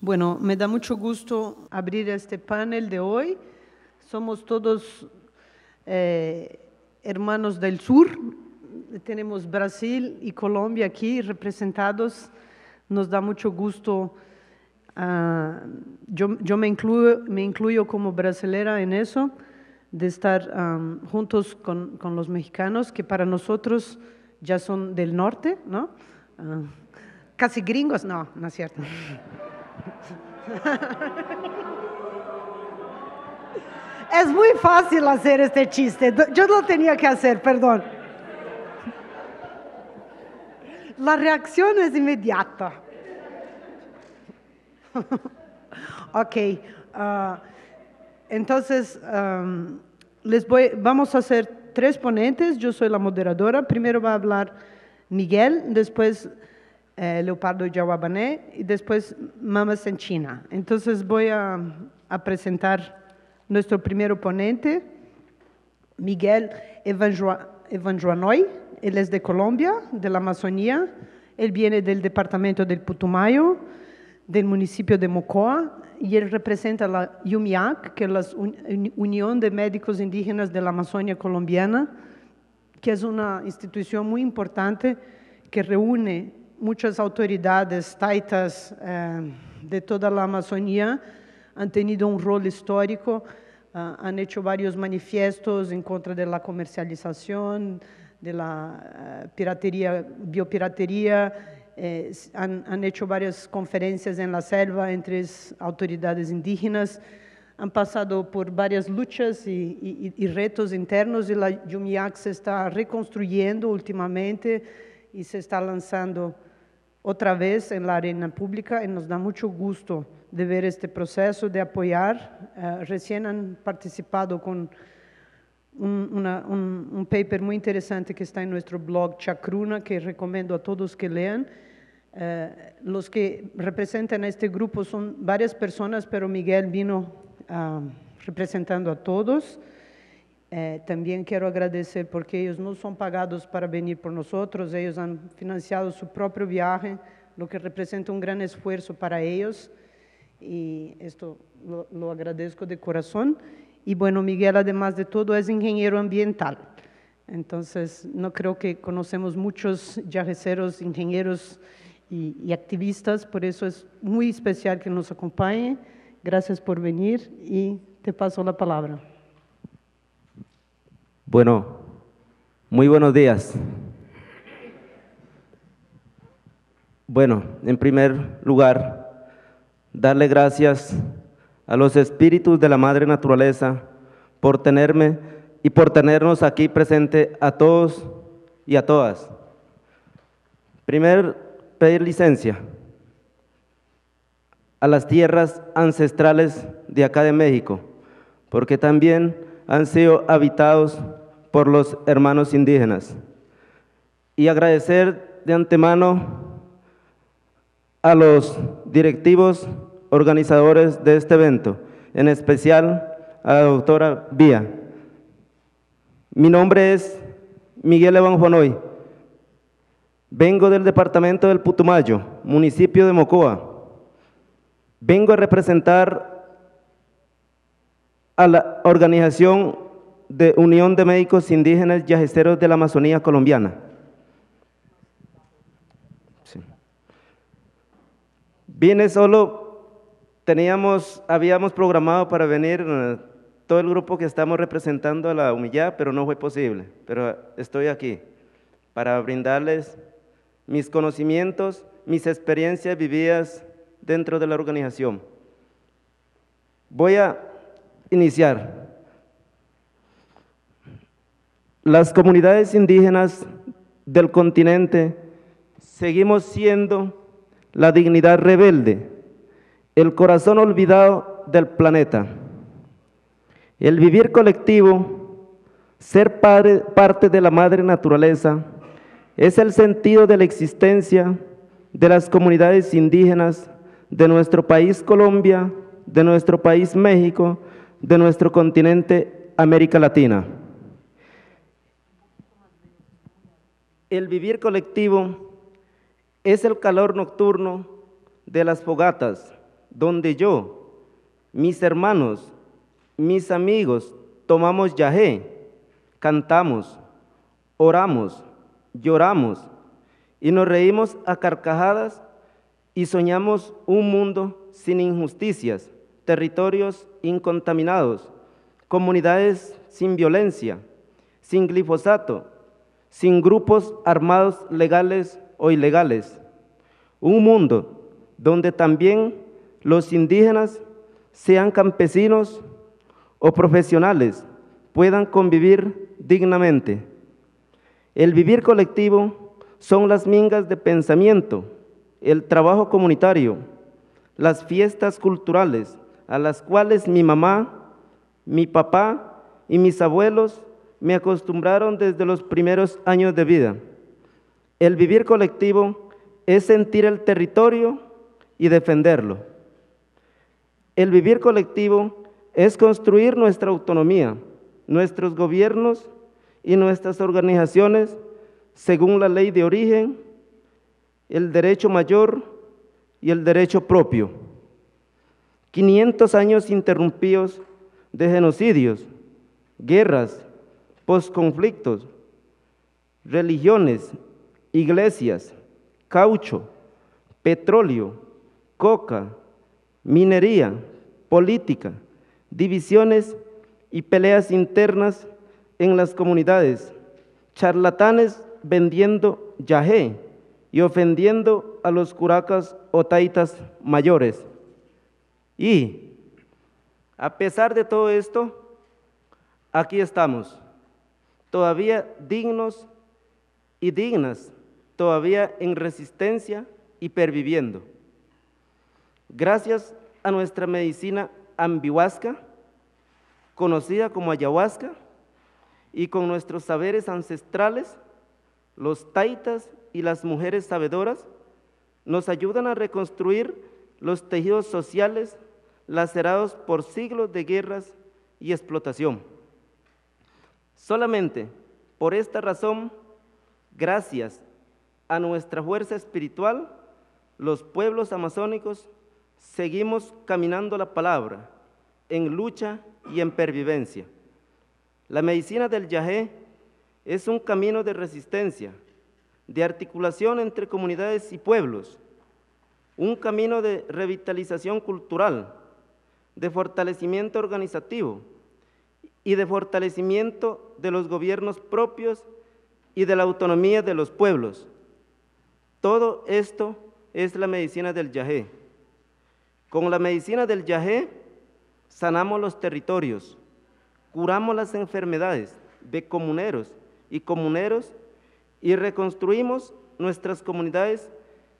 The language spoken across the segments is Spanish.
Bueno, me da mucho gusto abrir este panel de hoy. Somos todos hermanos del sur. Tenemos Brasil y Colombia aquí representados. Nos da mucho gusto. Yo me incluyo como brasilera en eso, de estar juntos con los mexicanos, que para nosotros ya son del norte, ¿no? Casi gringos, no, no es cierto. Es muy fácil hacer este chiste. Yo lo tenía que hacer, perdón. La reacción es inmediata. Ok. Entonces, vamos a hacer 3 ponentes. Yo soy la moderadora. Primero va a hablar Miguel, después Leopardo Yawabané y después Mama Sanchina. Entonces voy a presentar nuestro primer ponente, Miguel Evanjoanoy. Él es de Colombia, de la Amazonía. Él viene del departamento del Putumayo, del municipio de Mocoa, y él representa la UMIAC, que es la Unión de Médicos Indígenas de la Amazonia Colombiana, que es una institución muy importante que reúne muchas autoridades taitas de toda la Amazonía. Han tenido un rol histórico, han hecho varios manifiestos en contra de la comercialización, de la biopiratería, han hecho varias conferencias en la selva entre autoridades indígenas, han pasado por varias luchas y retos internos, y la UMIAC se está reconstruyendo últimamente y se está lanzando otra vez en la arena pública, y nos da mucho gusto de ver este proceso, de apoyar. Recién han participado con un paper muy interesante que está en nuestro blog Chacruna, que recomiendo a todos que lean. Los que representan a este grupo son varias personas, pero Miguel vino representando a todos. También quiero agradecer porque ellos no son pagados para venir por nosotros, ellos han financiado su propio viaje, lo que representa un gran esfuerzo para ellos, y esto lo agradezco de corazón. Y bueno, Miguel, además de todo, es ingeniero ambiental. Entonces, no creo que conocemos muchos yajeceros, ingenieros y activistas, por eso es muy especial que nos acompañe. Gracias por venir y te paso la palabra. Bueno, muy buenos días. Bueno, en primer lugar, darle gracias a los espíritus de la Madre Naturaleza por tenerme y por tenernos aquí presente a todos y a todas. Primero, pedir licencia a las tierras ancestrales de acá de México, porque también han sido habitados por los hermanos indígenas. Y agradecer de antemano a los directivos organizadores de este evento, en especial a la doctora Vía. Mi nombre es Miguel Evanjoanoy. Vengo del departamento del Putumayo, municipio de Mocoa. Vengo a representar a la organización de Unión de Médicos Indígenas Yajeceros de la Amazonía Colombiana. Sí. Vine solo, habíamos programado para venir todo el grupo que estamos representando a la UMIYA, pero no fue posible. Pero estoy aquí para brindarles mis conocimientos, mis experiencias vividas dentro de la organización. Voy a iniciar. Las comunidades indígenas del continente seguimos siendo la dignidad rebelde, el corazón olvidado del planeta. El vivir colectivo, ser parte de la madre naturaleza, es el sentido de la existencia de las comunidades indígenas de nuestro país Colombia, de nuestro país México, de nuestro continente América Latina. El vivir colectivo es el calor nocturno de las fogatas, donde yo, mis hermanos, mis amigos, tomamos yagé, cantamos, oramos, lloramos y nos reímos a carcajadas y soñamos un mundo sin injusticias, territorios incontaminados, comunidades sin violencia, sin glifosato, sin grupos armados legales o ilegales. Un mundo donde también los indígenas, sean campesinos o profesionales, puedan convivir dignamente. El vivir colectivo son las mingas de pensamiento, el trabajo comunitario, las fiestas culturales a las cuales mi mamá, mi papá y mis abuelos me acostumbraron desde los primeros años de vida. El vivir colectivo es sentir el territorio y defenderlo. El vivir colectivo es construir nuestra autonomía, nuestros gobiernos y nuestras organizaciones según la ley de origen, el derecho mayor y el derecho propio. 500 años interrumpidos de genocidios, guerras, posconflictos, religiones, iglesias, caucho, petróleo, coca, minería, política, divisiones y peleas internas en las comunidades, charlatanes vendiendo yagé y ofendiendo a los curacas o taitas mayores. Y, a pesar de todo esto, aquí estamos, todavía dignos y dignas, todavía en resistencia y perviviendo. Gracias a nuestra medicina ambihuasca, conocida como ayahuasca, y con nuestros saberes ancestrales, los taitas y las mujeres sabedoras nos ayudan a reconstruir los tejidos sociales lacerados por siglos de guerras y explotación. Solamente por esta razón, gracias a nuestra fuerza espiritual, los pueblos amazónicos seguimos caminando la palabra en lucha y en pervivencia. La medicina del yagé es un camino de resistencia, de articulación entre comunidades y pueblos, un camino de revitalización cultural, de fortalecimiento organizativo y de fortalecimiento de los gobiernos propios y de la autonomía de los pueblos. Todo esto es la medicina del yagé. Con la medicina del yagé sanamos los territorios, curamos las enfermedades de comuneros y reconstruimos nuestras comunidades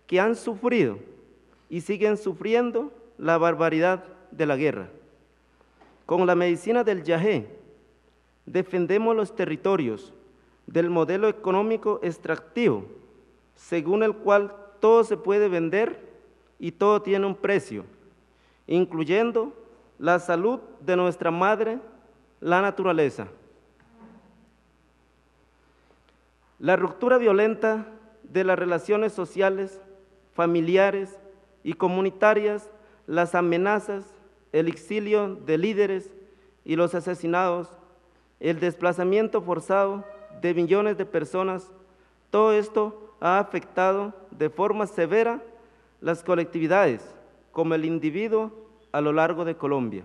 que han sufrido y siguen sufriendo la barbaridad de la guerra. Con la medicina del yagé defendemos los territorios del modelo económico extractivo, según el cual todo se puede vender y todo tiene un precio, incluyendo la salud de nuestra madre, la naturaleza. La ruptura violenta de las relaciones sociales, familiares y comunitarias, las amenazas, el exilio de líderes y los asesinados, el desplazamiento forzado de millones de personas, todo esto ha afectado de forma severa las colectividades, como el individuo a lo largo de Colombia.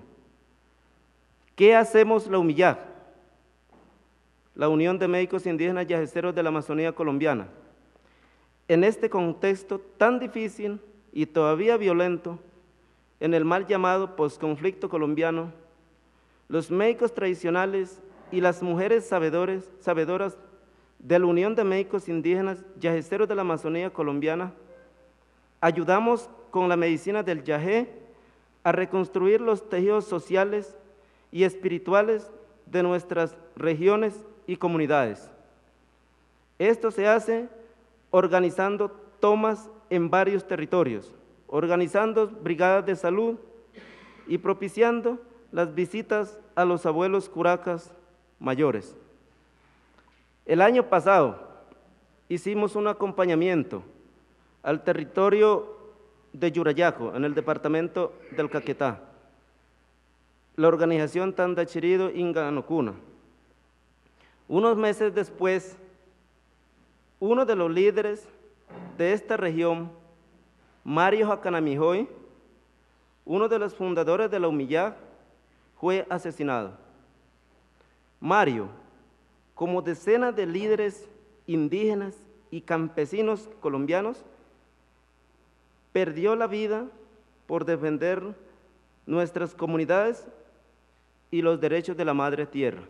¿Qué hacemos la UMIYAC, la Unión de Médicos Indígenas Yagueceros de la Amazonía Colombiana? En este contexto tan difícil y todavía violento, en el mal llamado posconflicto colombiano, los médicos tradicionales y las mujeres sabedoras de la Unión de Médicos Indígenas Yagueceros de la Amazonía Colombiana ayudamos con la medicina del yagé a reconstruir los tejidos sociales y espirituales de nuestras regiones y comunidades. Esto se hace organizando tomas en varios territorios, organizando brigadas de salud y propiciando las visitas a los abuelos curacas mayores. El año pasado hicimos un acompañamiento al territorio de Yurayaco, en el departamento del Caquetá, la organización Tandachirido Inganocuna. Unos meses después, uno de los líderes de esta región, Mario Jacanamijoy, uno de los fundadores de la Umillac, fue asesinado. Mario, como decenas de líderes indígenas y campesinos colombianos, perdió la vida por defender nuestras comunidades y los derechos de la madre tierra.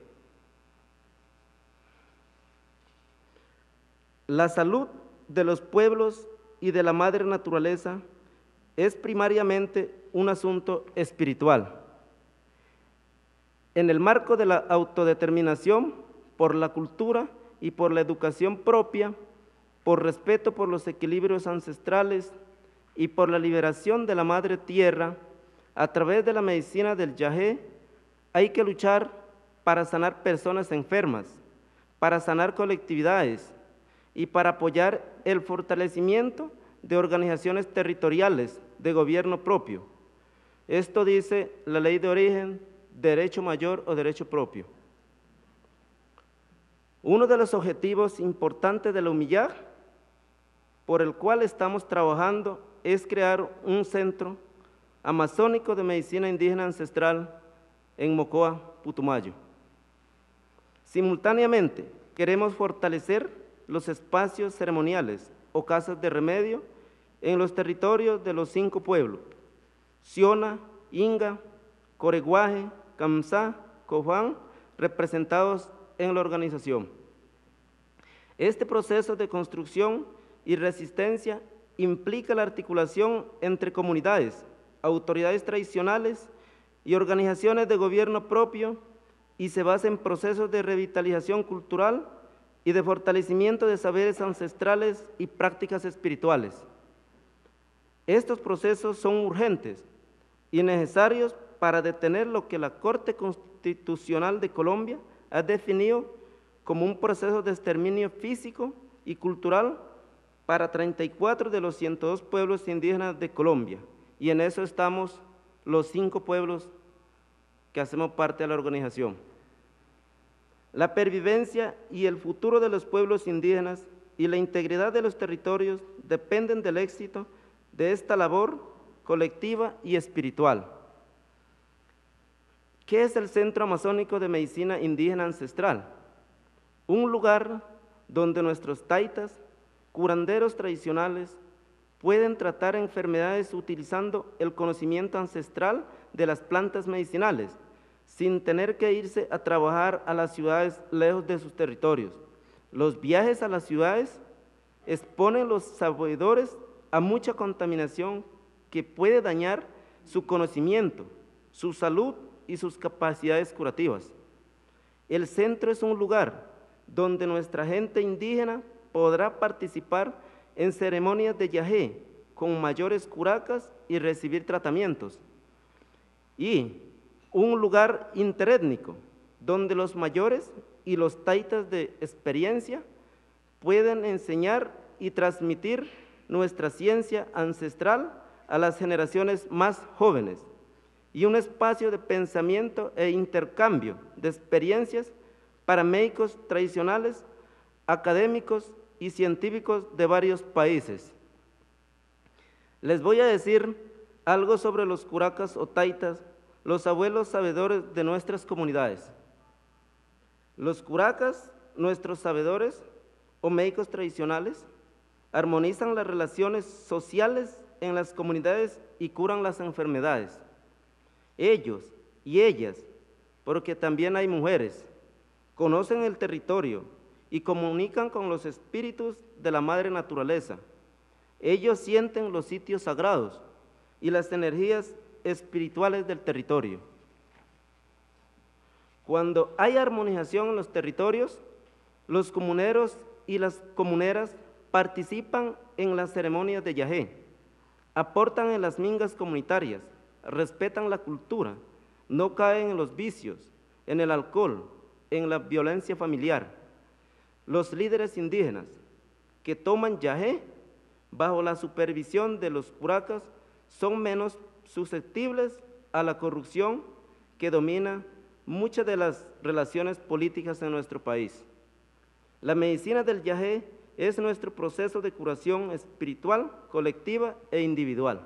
La salud de los pueblos y de la madre naturaleza es primariamente un asunto espiritual. En el marco de la autodeterminación por la cultura y por la educación propia, por respeto por los equilibrios ancestrales y por la liberación de la madre tierra, a través de la medicina del yagé, hay que luchar para sanar personas enfermas, para sanar colectividades y para apoyar el fortalecimiento de organizaciones territoriales de gobierno propio. Esto dice la ley de origen, derecho mayor o derecho propio. Uno de los objetivos importantes de la Umillac, por el cual estamos trabajando, es crear un centro amazónico de medicina indígena ancestral en Mocoa, Putumayo. Simultáneamente, queremos fortalecer los espacios ceremoniales o casas de remedio en los territorios de los 5 pueblos, Siona, Inga, Coreguaje, Camsá, Cofán, representados en la organización. Este proceso de construcción y resistencia implica la articulación entre comunidades, autoridades tradicionales y organizaciones de gobierno propio y se basa en procesos de revitalización cultural y de fortalecimiento de saberes ancestrales y prácticas espirituales. Estos procesos son urgentes y necesarios para detener lo que la Corte Constitucional de Colombia ha definido como un proceso de exterminio físico y cultural para 34 de los 102 pueblos indígenas de Colombia, y en eso estamos los 5 pueblos que hacemos parte de la organización. La pervivencia y el futuro de los pueblos indígenas y la integridad de los territorios dependen del éxito de esta labor colectiva y espiritual. ¿Qué es el Centro Amazónico de Medicina Indígena Ancestral? Un lugar donde nuestros taitas, curanderos tradicionales, pueden tratar enfermedades utilizando el conocimiento ancestral de las plantas medicinales, sin tener que irse a trabajar a las ciudades lejos de sus territorios. Los viajes a las ciudades exponen a los sabedores a mucha contaminación que puede dañar su conocimiento, su salud y sus capacidades curativas. El centro es un lugar donde nuestra gente indígena podrá participar en ceremonias de yagé con mayores curacas y recibir tratamientos. Y un lugar interétnico donde los mayores y los taitas de experiencia pueden enseñar y transmitir nuestra ciencia ancestral a las generaciones más jóvenes, y un espacio de pensamiento e intercambio de experiencias para médicos tradicionales, académicos y científicos de varios países. Les voy a decir algo sobre los curacas o taitas, los abuelos sabedores de nuestras comunidades. Los curacas, nuestros sabedores o médicos tradicionales, armonizan las relaciones sociales en las comunidades y curan las enfermedades. Ellos y ellas, porque también hay mujeres, conocen el territorio y comunican con los espíritus de la madre naturaleza. Ellos sienten los sitios sagrados y las energías espirituales del territorio. Cuando hay armonización en los territorios, los comuneros y las comuneras participan en las ceremonias de yagé, aportan en las mingas comunitarias, respetan la cultura, no caen en los vicios, en el alcohol, en la violencia familiar. Los líderes indígenas que toman yagé bajo la supervisión de los curacas, son menos susceptibles a la corrupción que domina muchas de las relaciones políticas en nuestro país. La medicina del yagé es nuestro proceso de curación espiritual, colectiva e individual.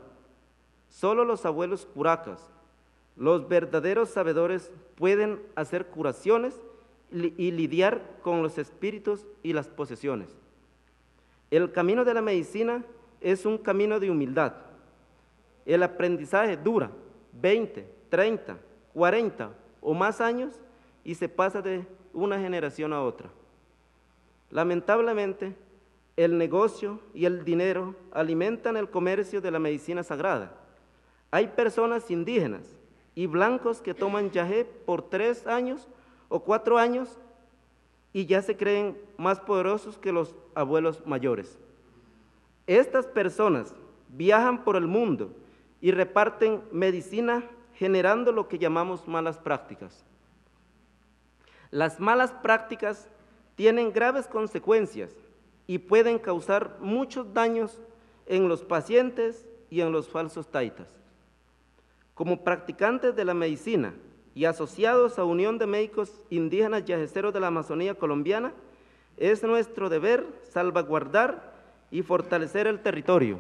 Solo los abuelos curacas, los verdaderos sabedores, pueden hacer curaciones y lidiar con los espíritus y las posesiones. El camino de la medicina es un camino de humildad. El aprendizaje dura 20, 30, 40 o más años y se pasa de una generación a otra. Lamentablemente, el negocio y el dinero alimentan el comercio de la medicina sagrada. Hay personas indígenas y blancos que toman yagé por 3 años o 4 años y ya se creen más poderosos que los abuelos mayores. Estas personas viajan por el mundo y reparten medicina generando lo que llamamos malas prácticas. Las malas prácticas tienen graves consecuencias y pueden causar muchos daños en los pacientes y en los falsos taitas. Como practicantes de la medicina y asociados a Unión de Médicos Indígenas Yagueceros de la Amazonía Colombiana, es nuestro deber salvaguardar y fortalecer el territorio,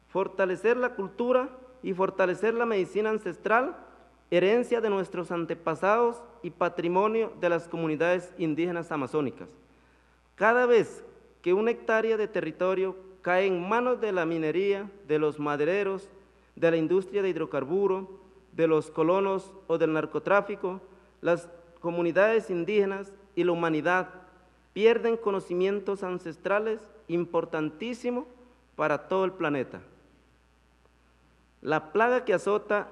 fortalecer la cultura y fortalecer la medicina ancestral, herencia de nuestros antepasados y patrimonio de las comunidades indígenas amazónicas. Cada vez que una hectárea de territorio cae en manos de la minería, de los madereros, de la industria de hidrocarburos, de los colonos o del narcotráfico, las comunidades indígenas y la humanidad pierden conocimientos ancestrales importantísimos para todo el planeta. La plaga que azota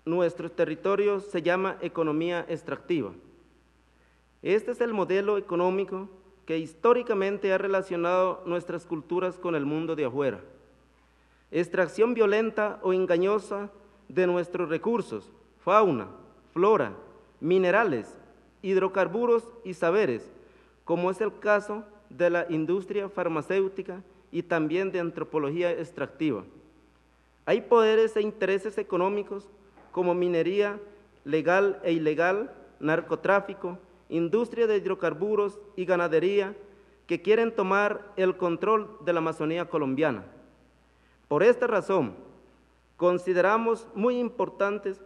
nuestros territorios se llama economía extractiva. Este es el modelo económico que históricamente ha relacionado nuestras culturas con el mundo de afuera. Extracción violenta o engañosa de nuestros recursos, fauna, flora, minerales, hidrocarburos y saberes, como es el caso de la industria farmacéutica y también de antropología extractiva. Hay poderes e intereses económicos como minería legal e ilegal, narcotráfico, industria de hidrocarburos y ganadería que quieren tomar el control de la Amazonía colombiana. Por esta razón, consideramos muy importantes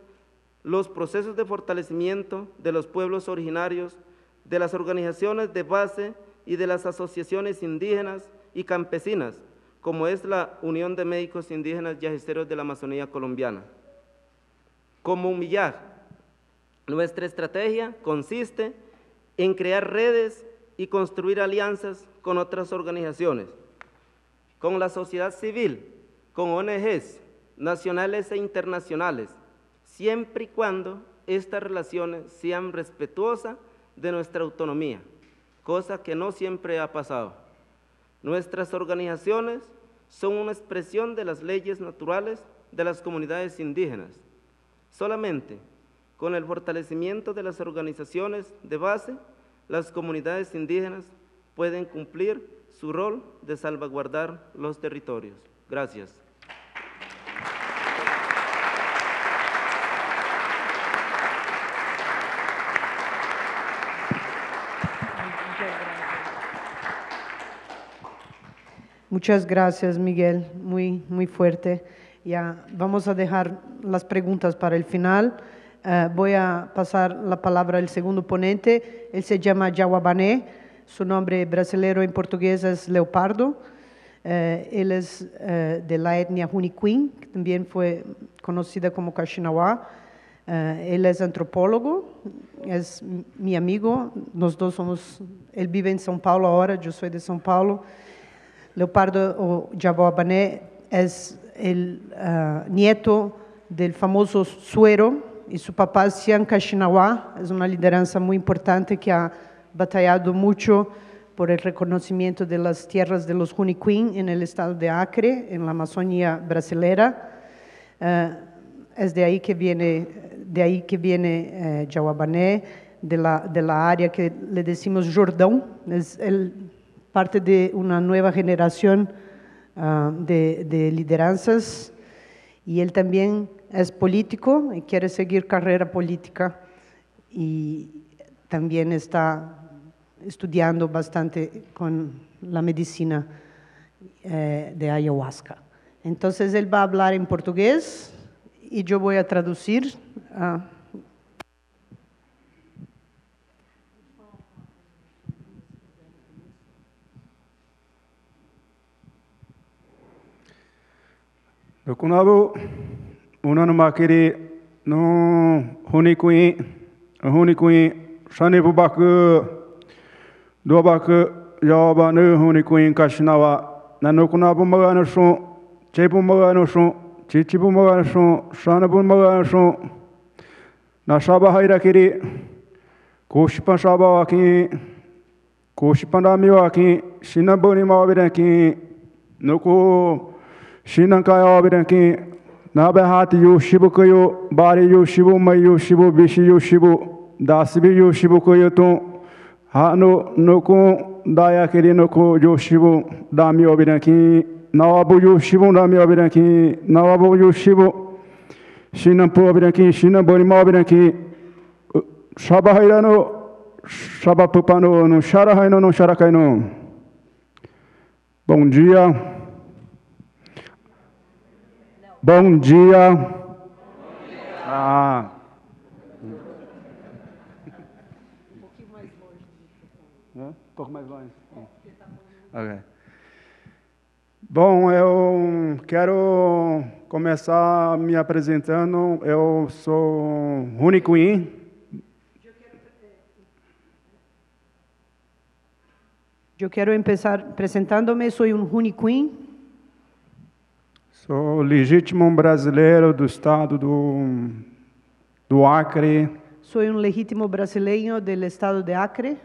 los procesos de fortalecimiento de los pueblos originarios, de las organizaciones de base y de las asociaciones indígenas y campesinas, como es la Unión de Médicos Indígenas Yagueceros de la Amazonía Colombiana. Como UMIYAG, nuestra estrategia consiste en crear redes y construir alianzas con otras organizaciones, con la sociedad civil, con ONGs nacionales e internacionales, siempre y cuando estas relaciones sean respetuosas de nuestra autonomía, cosa que no siempre ha pasado. Nuestras organizaciones son una expresión de las leyes naturales de las comunidades indígenas. Solamente con el fortalecimiento de las organizaciones de base, las comunidades indígenas pueden cumplir su rol de salvaguardar los territorios. Gracias. Muchas gracias, Miguel, muy fuerte. Ya vamos a dejar las preguntas para el final. Voy a pasar la palabra al segundo ponente. Él se llama Jawabané, su nombre brasileño en portugués es Leopardo. Él es de la etnia Juniquim, que también fue conocida como Kaxinawa. Él es antropólogo, es mi amigo, los dos somos, él vive en São Paulo ahora, yo soy de São Paulo. Leopardo o Jawabané es el nieto del famoso Suero y su papá Sian Kaxinawa, es una lideranza muy importante que ha batallado mucho por el reconocimiento de las tierras de los Juniquim en el estado de Acre, en la Amazonía brasilera. Es de ahí que viene Jawabané, de la área que le decimos Jordão, es parte de una nueva generación de lideranças, y él también es político y quiere seguir carrera política, y también está estudiando bastante con la medicina de ayahuasca. Entonces él va a hablar en portugués y yo voy a traducir. Dokunabu unan makiri no hunikui shani bubaku dobaku yaba no hunikui kashinawa nanukunabu magano shu chebu magano shu chichibu magano shu shanabu magano shu nashaba hairakiri kushipan shaba waki kushipan rami waki shinabuni mawabiraki nuku Shinankai Abiranki, Nabahati Yushibu Koyo, Bari Yushibu, May Yushibu, Bishi Yushibu, Dasibi Yushibu Koyoto, Hano Noko, Dayakiri Noko, Yushibu, Dami Abiranki, Nawabu Yushibu, Dami Abiranki, Nawabu Yushibu, Shinampu Abiranki, Shinaboni Mabiranki, Shabahairano, Shabapupano, no Sharahaino, no Sharakaino. Bom dia. Bom dia. Ah. pouquinho mais longe do microfone. Pouco mais longe. Ok. Bom, eu quero começar me apresentando. Eu sou Runi Queen. Eu quero empezar apresentándome. Sou Runi Queen. Sou legítimo brasileiro do estado do Acre. Sou legítimo brasileiro do estado de Acre.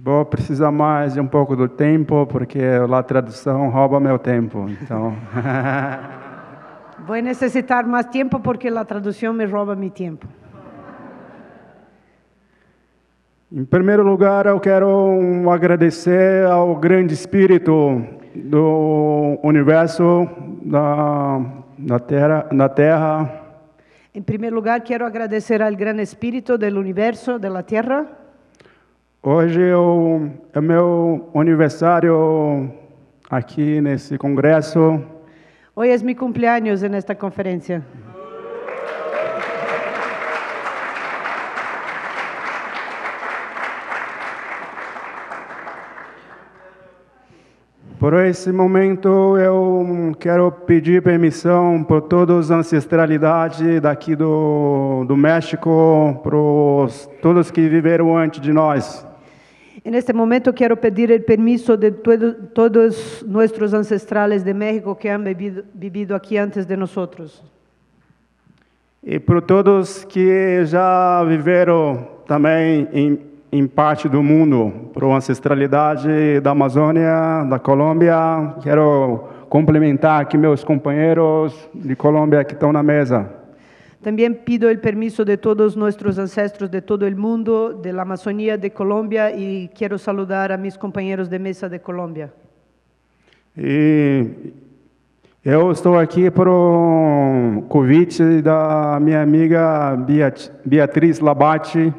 Vou precisar mais de um pouco do tempo, porque a tradução rouba meu tempo. Então. Vou necessitar mais tempo, porque a tradução me rouba meu tempo. Em primeiro lugar, eu quero agradecer ao grande espírito do universo, da Terra. Em primeiro lugar, quero agradecer ao grande espírito do universo, da Terra. Hoje é meu aniversário aqui nesse congresso. Hoje é meu cumpleaños nesta conferência. Por esse momento, eu quero pedir permissão por todas as ancestralidades daqui do México, para todos que viveram antes de nós. Neste momento, quero pedir o permisso de todos nossos ancestrais de México que han vivido aqui antes de nós. E por todos que já viveram também em parte do mundo, para a ancestralidade da Amazônia, da Colômbia. Quero cumprimentar aqui meus companheiros de Colômbia que estão na mesa. Também pido o permisso de todos nossos ancestros de todo o mundo, da Amazônia, de Colômbia, e quero saludar a meus companheiros de mesa de Colômbia. E eu estou aqui por um convite da minha amiga Beatriz Labate.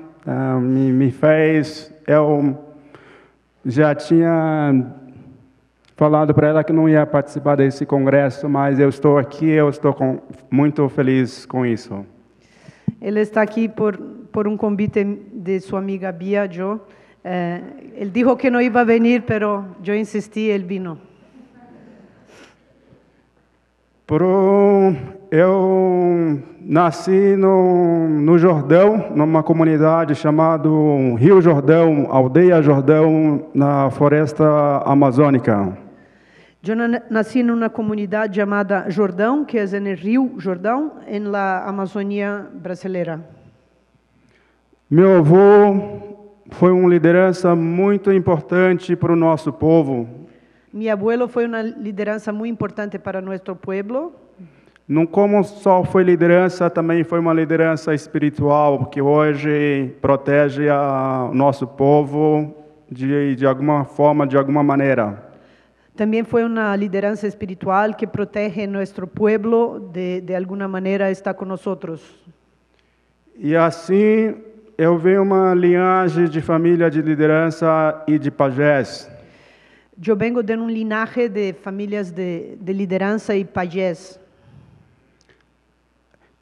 Me fez, eu já tinha falado para ela que não ia participar desse congresso, mas eu estou aqui, eu estou muito feliz com isso. Ele está aqui por um convite de sua amiga Bia, Joe. Ele disse que não ia vir, mas eu insisti e ele vino. Eu nasci no Jordão, numa comunidade chamada Rio Jordão, Aldeia Jordão, na floresta amazônica. Eu nasci numa comunidade chamada Jordão, que é no Rio Jordão, na Amazônia brasileira. Meu avô foi uma liderança muito importante para o nosso povo. Meu abuelo foi uma liderança muito importante para nosso povo. Não como só foi liderança, também foi uma liderança espiritual, que hoje protege o nosso povo de alguma forma, de alguma maneira. También fue una liderança espiritual que protege nuestro pueblo, de alguna manera está con nosotros. E assim eu venho uma linhagem de família de liderança e de pajés. Yo vengo de un linaje de familias de liderança y pajés.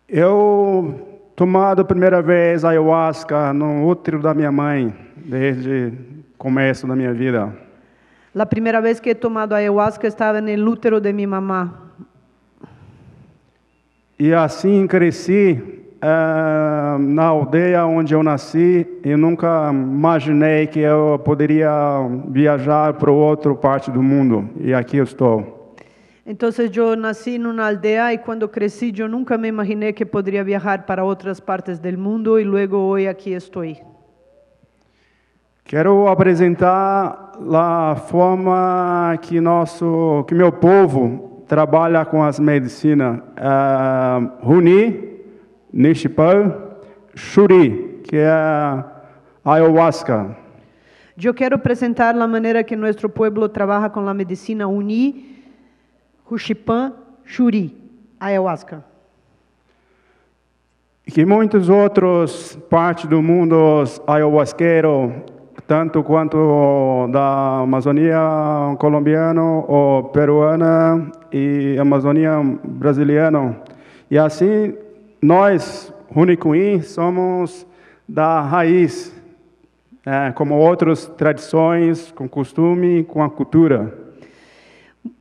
Eu tomado a primeira vez ayahuasca no útero da minha mãe, desde o começo da minha vida. La primera vez que he tomado ayahuasca estaba en el útero de mi mamá. E assim cresci na aldeia onde eu nasci. Eu nunca imaginei que eu poderia viajar para outra parte do mundo. E aqui eu estou. Entonces yo nací en una aldea y cuando crecí yo nunca me imaginé que podría viajar para otras partes del mundo y luego hoy aquí estoy. Quero apresentar a forma que meu povo trabalha com as medicinas. Runi, Nishipan, Shuri, que é a ayahuasca. Yo quiero presentar la manera que nuestro pueblo trabaja con la medicina Uni, Juchipán, Shuri, ayahuasca. Que muitos outros partes do mundo ayahuasqueiro, tanto quanto da Amazônia colombiana ou peruana e Amazônia brasileira. E assim, nós, Runicuim, somos da raiz, como outras tradições, com costume, com a cultura.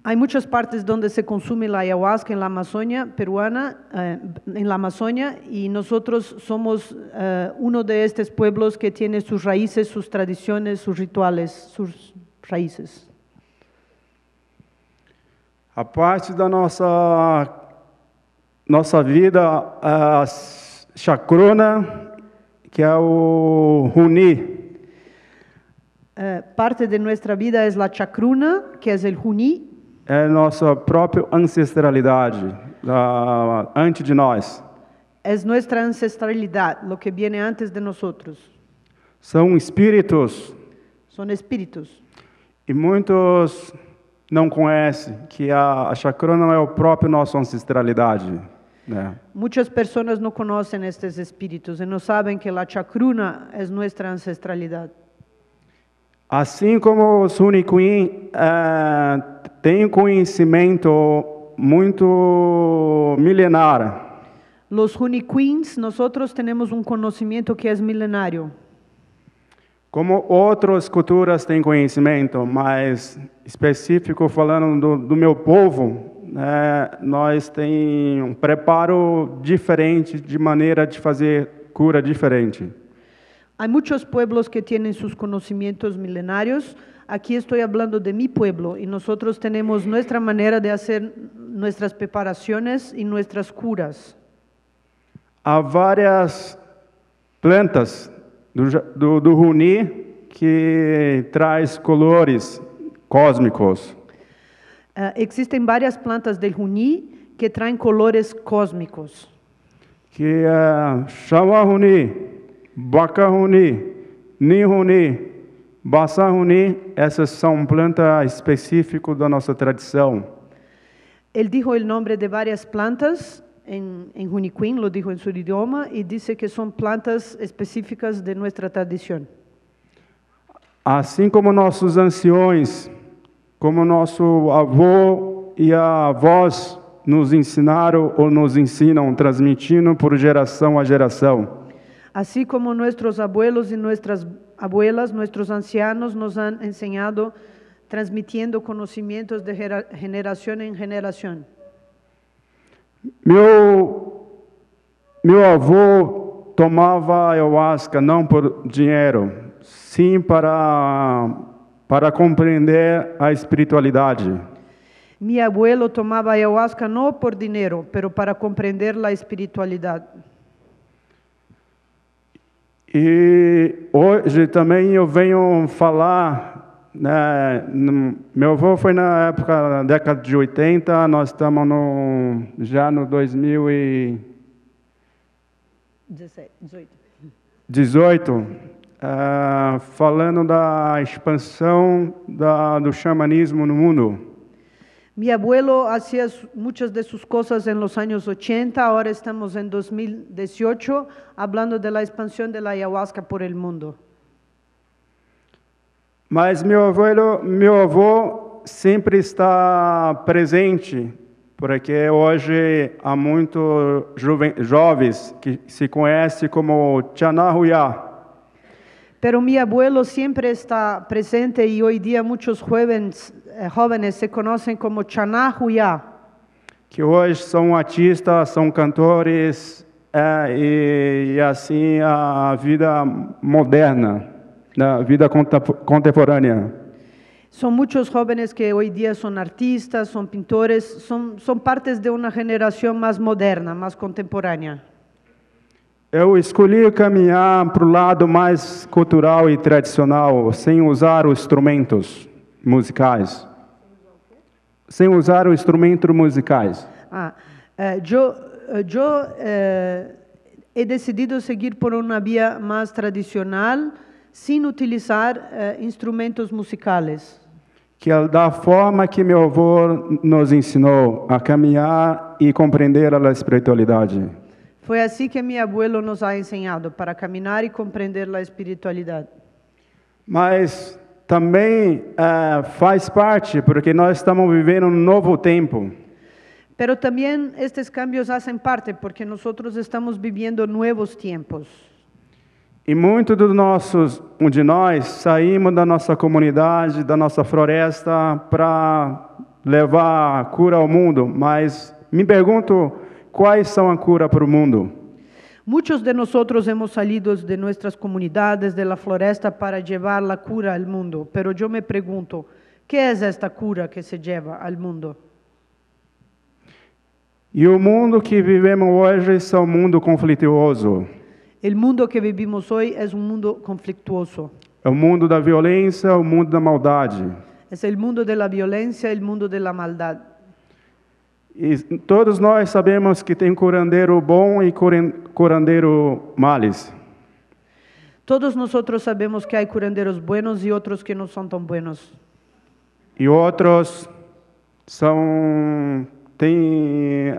Hay muchas partes donde se consume la ayahuasca en la Amazonia peruana, en la Amazonia, y nosotros somos uno de estos pueblos que tiene sus raíces, sus tradiciones, sus rituales, sus raíces. A parte da nossa vida, a chacrona, que é o Runi. Parte de nuestra vida es la chacruna, que es el Juni. É nossa própria ancestralidade, antes de nós. Es nuestra ancestralidad, lo que viene antes de nosotros. São espíritos. Son espíritus. E muitos não conhecem que a chacrona é o próprio nossa ancestralidade. Né? Muchas personas no conocen estos espíritus y no saben que la chacruna es nuestra ancestralidad. Assim como os Runicuim têm conhecimento muito milenar. Los Juniquins, nosotros tenemos un conocimiento que es milenario. Como outras culturas têm conhecimento, mas específico falando do meu povo, nós temos um preparo diferente, de maneira de fazer cura diferente. Hay muchos pueblos que tienen sus conocimientos milenarios. Aquí estoy hablando de mi pueblo y nosotros tenemos nuestra manera de hacer nuestras preparaciones y nuestras curas. Há várias plantas do Runi que traz colores cósmicos. Existen varias plantas del Juni que traen colores cósmicos. Que chama Runi, Baka Runi, Ni Runi, Bassa Runi, essas são plantas específicas da nossa tradição. Él dijo el nombre de varias plantas en Juniquín, lo dijo en su idioma, y dice que son plantas específicas de nuestra tradición. Assim como nossos anciões, como nosso avô e avós nos ensinaram ou nos ensinam, transmitindo por geração a geração. Así como nuestros abuelos y nuestras abuelas, nuestros ancianos nos han enseñado, transmitiendo conocimientos de generación en generación. Meu avô tomava ayahuasca não por dinheiro, sim para compreender a espiritualidade. Mi abuelo tomaba ayahuasca no por dinero, pero para comprender la espiritualidad. E hoje também eu venho falar, meu avô foi na época, na década de 80, nós estamos já no 2018. falando da expansão do xamanismo no mundo. Mi abuelo hacía muchas de sus cosas en los años 80, ahora estamos en 2018 hablando de la expansión de la ayahuasca por el mundo. Mas meu avô sempre está presente, porque hoje há muitos jovens que se conhecem como Chanahuya. Pero mi abuelo siempre está presente y hoy día muchos jóvenes se conocen como Chanahuya, Que hoje são artistas, são cantores, e assim a vida moderna, a vida contemporânea. Son muchos jóvenes que hoy día son artistas, son pintores, son partes de una generación más moderna, más contemporánea. Eu escolhi caminhar para o lado mais cultural e tradicional, sem usar os instrumentos musicais. Sem usar os instrumentos musicais. Yo he decidido seguir por una vía más tradicional, sin utilizar instrumentos musicales. Que é da forma que meu avô nos ensinou a caminhar e compreender a espiritualidade. Fue así que mi abuelo nos ha enseñado para caminar y comprender la espiritualidad. Mas também faz parte, porque nós estamos vivendo um novo tempo. Pero también estos cambios hacen parte porque nosotros estamos viviendo nuevos tiempos. E muitos de nós saímos da nossa comunidade, da nossa floresta, para levar a cura ao mundo. Mas me pergunto, quais são a cura para o mundo? Muchos de nosotros hemos salido de nuestras comunidades, de la floresta, para llevar la cura al mundo. Pero yo me pregunto, ¿qué es esta cura que se lleva al mundo? E o mundo que vivemos hoje é um mundo conflituoso. El mundo que vivimos hoy es un mundo conflictuoso. É o mundo da violência, o mundo da maldade. Es el mundo de la violencia, el mundo de la maldad. E todos nós sabemos que tem curandeiro bom e curandeiro males. Todos nosotros sabemos que hay curanderos buenos y otros que no son tan buenos. E outros têm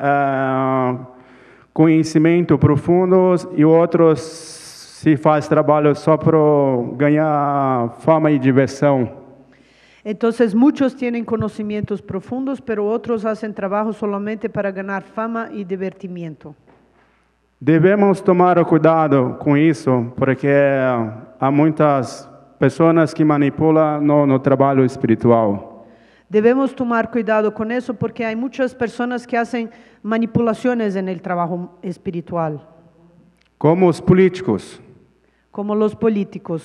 conhecimento profundo e outros se faz trabalho só para ganhar fama e diversão. Entonces muchos tienen conocimientos profundos, pero otros hacen trabajo solamente para ganar fama y divertimiento. Devemos tomar cuidado com isso, porque há muitas pessoas que manipulam no trabalho espiritual. Debemos tomar cuidado con eso porque hay muchas personas que hacen manipulaciones en el trabajo espiritual. Como os políticos. Como los políticos.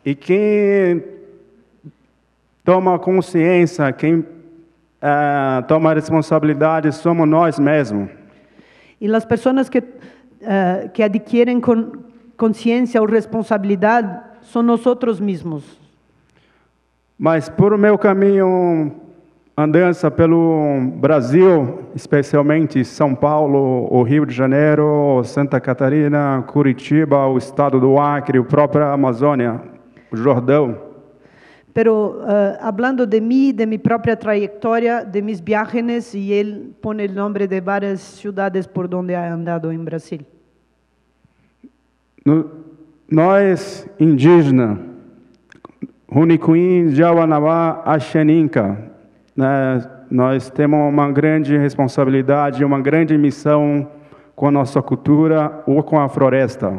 E quem toma consciência, quem toma responsabilidade, somos nós mesmos. Y las personas que adquieren conciencia o responsabilidad son nosotros mismos. Mas por meu caminho, andança pelo Brasil, especialmente São Paulo, o Rio de Janeiro, Santa Catarina, Curitiba, o estado do Acre, a própria Amazônia, o Jordão. Pero hablando de mí, de mi propia trayectoria, de mis viajes, y él pone el nombre de varias ciudades por donde ha andado en Brasil. Nós, indígenas, Runicuim, Jauanabá, Axaninca, nós temos uma grande responsabilidade, uma grande missão com a nossa cultura ou com a floresta.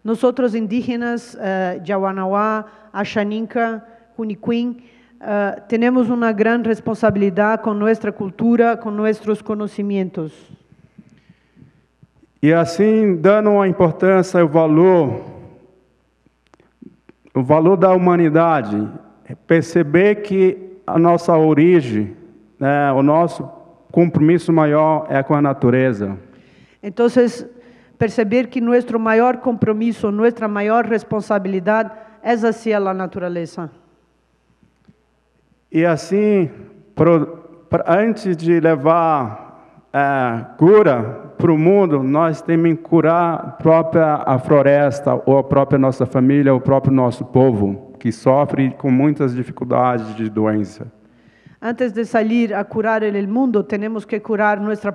Nosotros indígenas, Jauanabá, Axaninca, Runicuim, tenemos una gran responsabilidad con nuestra cultura, con nuestros conocimientos. E assim, dando a importância, o valor da humanidade, perceber que a nossa origem, o nosso compromisso maior é com a natureza. Entonces, perceber que nuestro mayor compromiso, nuestra mayor responsabilidad es hacia la naturaleza. E assim, antes de levar cura para o mundo, nós temos que curar a floresta, ou a própria nossa família, o próprio nosso povo, que sofre com muitas dificuldades de doença. Antes de salir a curar el mundo, tenemos que curar nuestra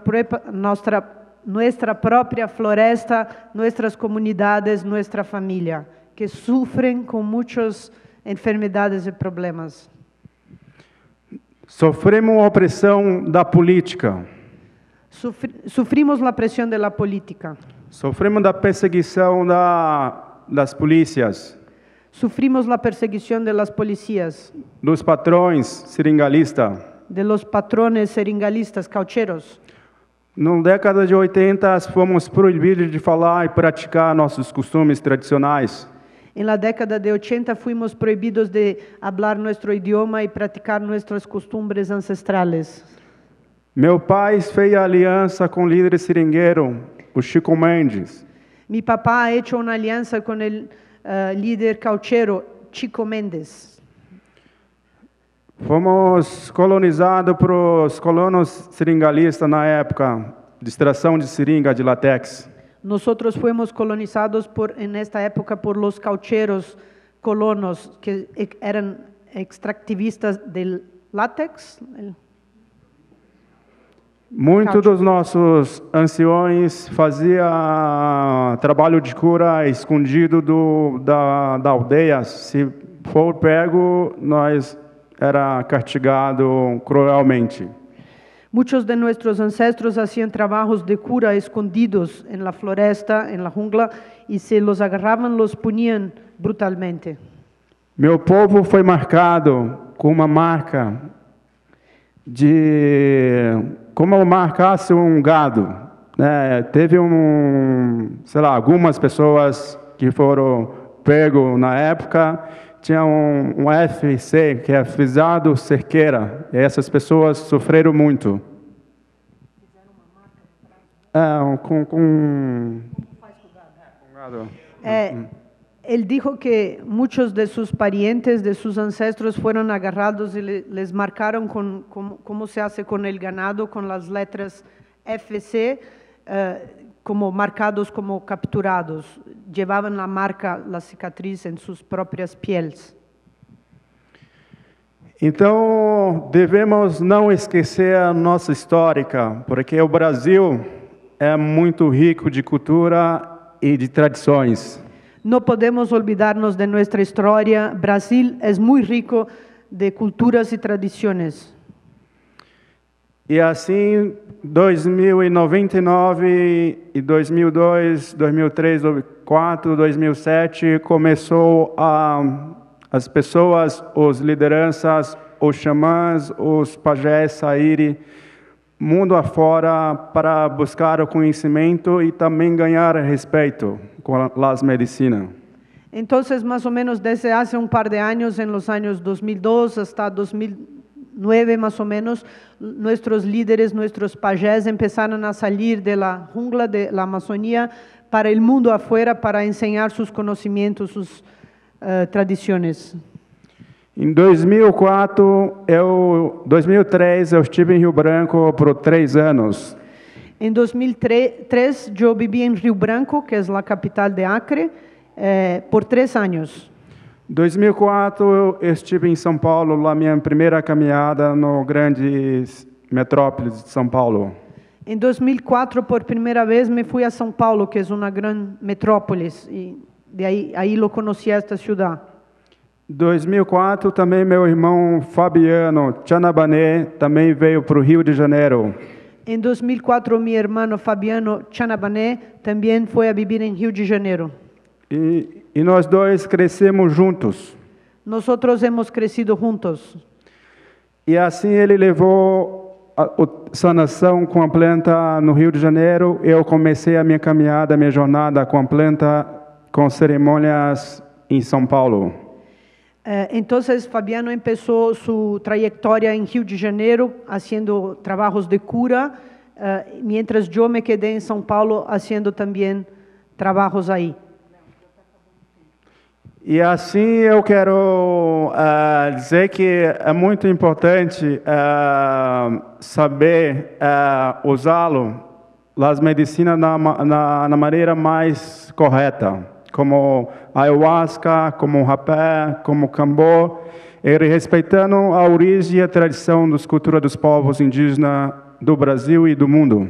propia floresta, nuestras comunidades, nuestra familia, que sufren con muchas enfermedades y problemas. Sofremos a opressão da política. Sufrimos la presión de la política. Sofremos da perseguição das polícias, Sufrimos la perseguición de las policías, dos patrões seringalista. de los patrones seringalistas, caucheros. Na década de 80, fomos proibidos de falar e praticar nossos costumes tradicionais. En la década de 80 fuimos prohibidos de hablar nuestro idioma y practicar nuestras costumbres ancestrales. Meu pai fez aliança com o líder seringueiro, o Chico Mendes. Mi papá ha hecho una alianza con el líder cauchero Chico Méndez. Fomos colonizados por os colonos seringalistas na época, de extração de seringa de látex. Nosotros fuimos colonizados en esta época por los caucheros colonos que eran extractivistas del látex. Muitos dos nossos anciões faziam trabalho de cura escondido da aldeia. Se for pego, nós era castigado cruelmente. Muchos de nuestros ancestros hacían trabajos de cura escondidos en la floresta, en la jungla, y se los agarraban, los ponían brutalmente. Meu povo foi marcado com uma marca como marcasse um gado, né? Teve algumas pessoas que foram pego na época, tinha um FC, que é frisado cerqueira, e essas pessoas sofreram muito. Com gado. Él dijo que muchos de sus parientes, de sus ancestros, fueron agarrados y les marcaron cómo se hace con el ganado, con las letras FC, como marcados como capturados. Llevaban la marca, la cicatriz en sus propias pieles. Então, devemos não esquecer a nossa história, porque o Brasil é muito rico de cultura e de tradições. No podemos olvidarnos de nuestra historia. Brasil es muy rico de culturas y tradiciones. E assim, 2099 e 2002, 2003, 2004, 2007, começou as pessoas, os lideranças, os xamãs, os pajés saírem mundo afora para buscar o conhecimento y también ganhar respeto con las medicinas. Entonces, más o menos desde hace un par de años, en los años 2002 hasta 2009 más o menos, nuestros líderes, nuestros pajés empezaron a salir de la jungla de la Amazonía para el mundo afuera para enseñar sus conocimientos, sus tradiciones. Em 2003, eu estive em Rio Branco por 3 anos. En 2003 yo viví en Río Branco, que es la capital de Acre, por 3 años. Em 2004, eu estive em São Paulo, na minha primeira caminhada no grande metrópole de São Paulo. En 2004, por primera vez, me fui a São Paulo, que es una gran metrópolis, y de ahí lo conocí a esta ciudad. Em 2004, também meu irmão Fabiano Chanabané também veio para o Rio de Janeiro. En 2004, mi hermano Fabiano Chanabané también fue a vivir en Rio de Janeiro. E nós dois crescemos juntos. Nosotros hemos crecido juntos. E assim ele levou a sanação com a planta no Rio de Janeiro. Eu comecei a minha caminhada, a minha jornada com a planta, com cerimônias em São Paulo. Entonces Fabiano empezó su trayectoria en Rio de Janeiro haciendo trabajos de cura, mientras yo me quedé en São Paulo haciendo también trabajos ahí. E assim eu quero dizer que é muito importante saber usá-lo as medicinas na maneira mais correta, como ayahuasca, como rapé, como cambô, e respeitando a origem e a tradição das culturas dos povos indígenas do Brasil e do mundo.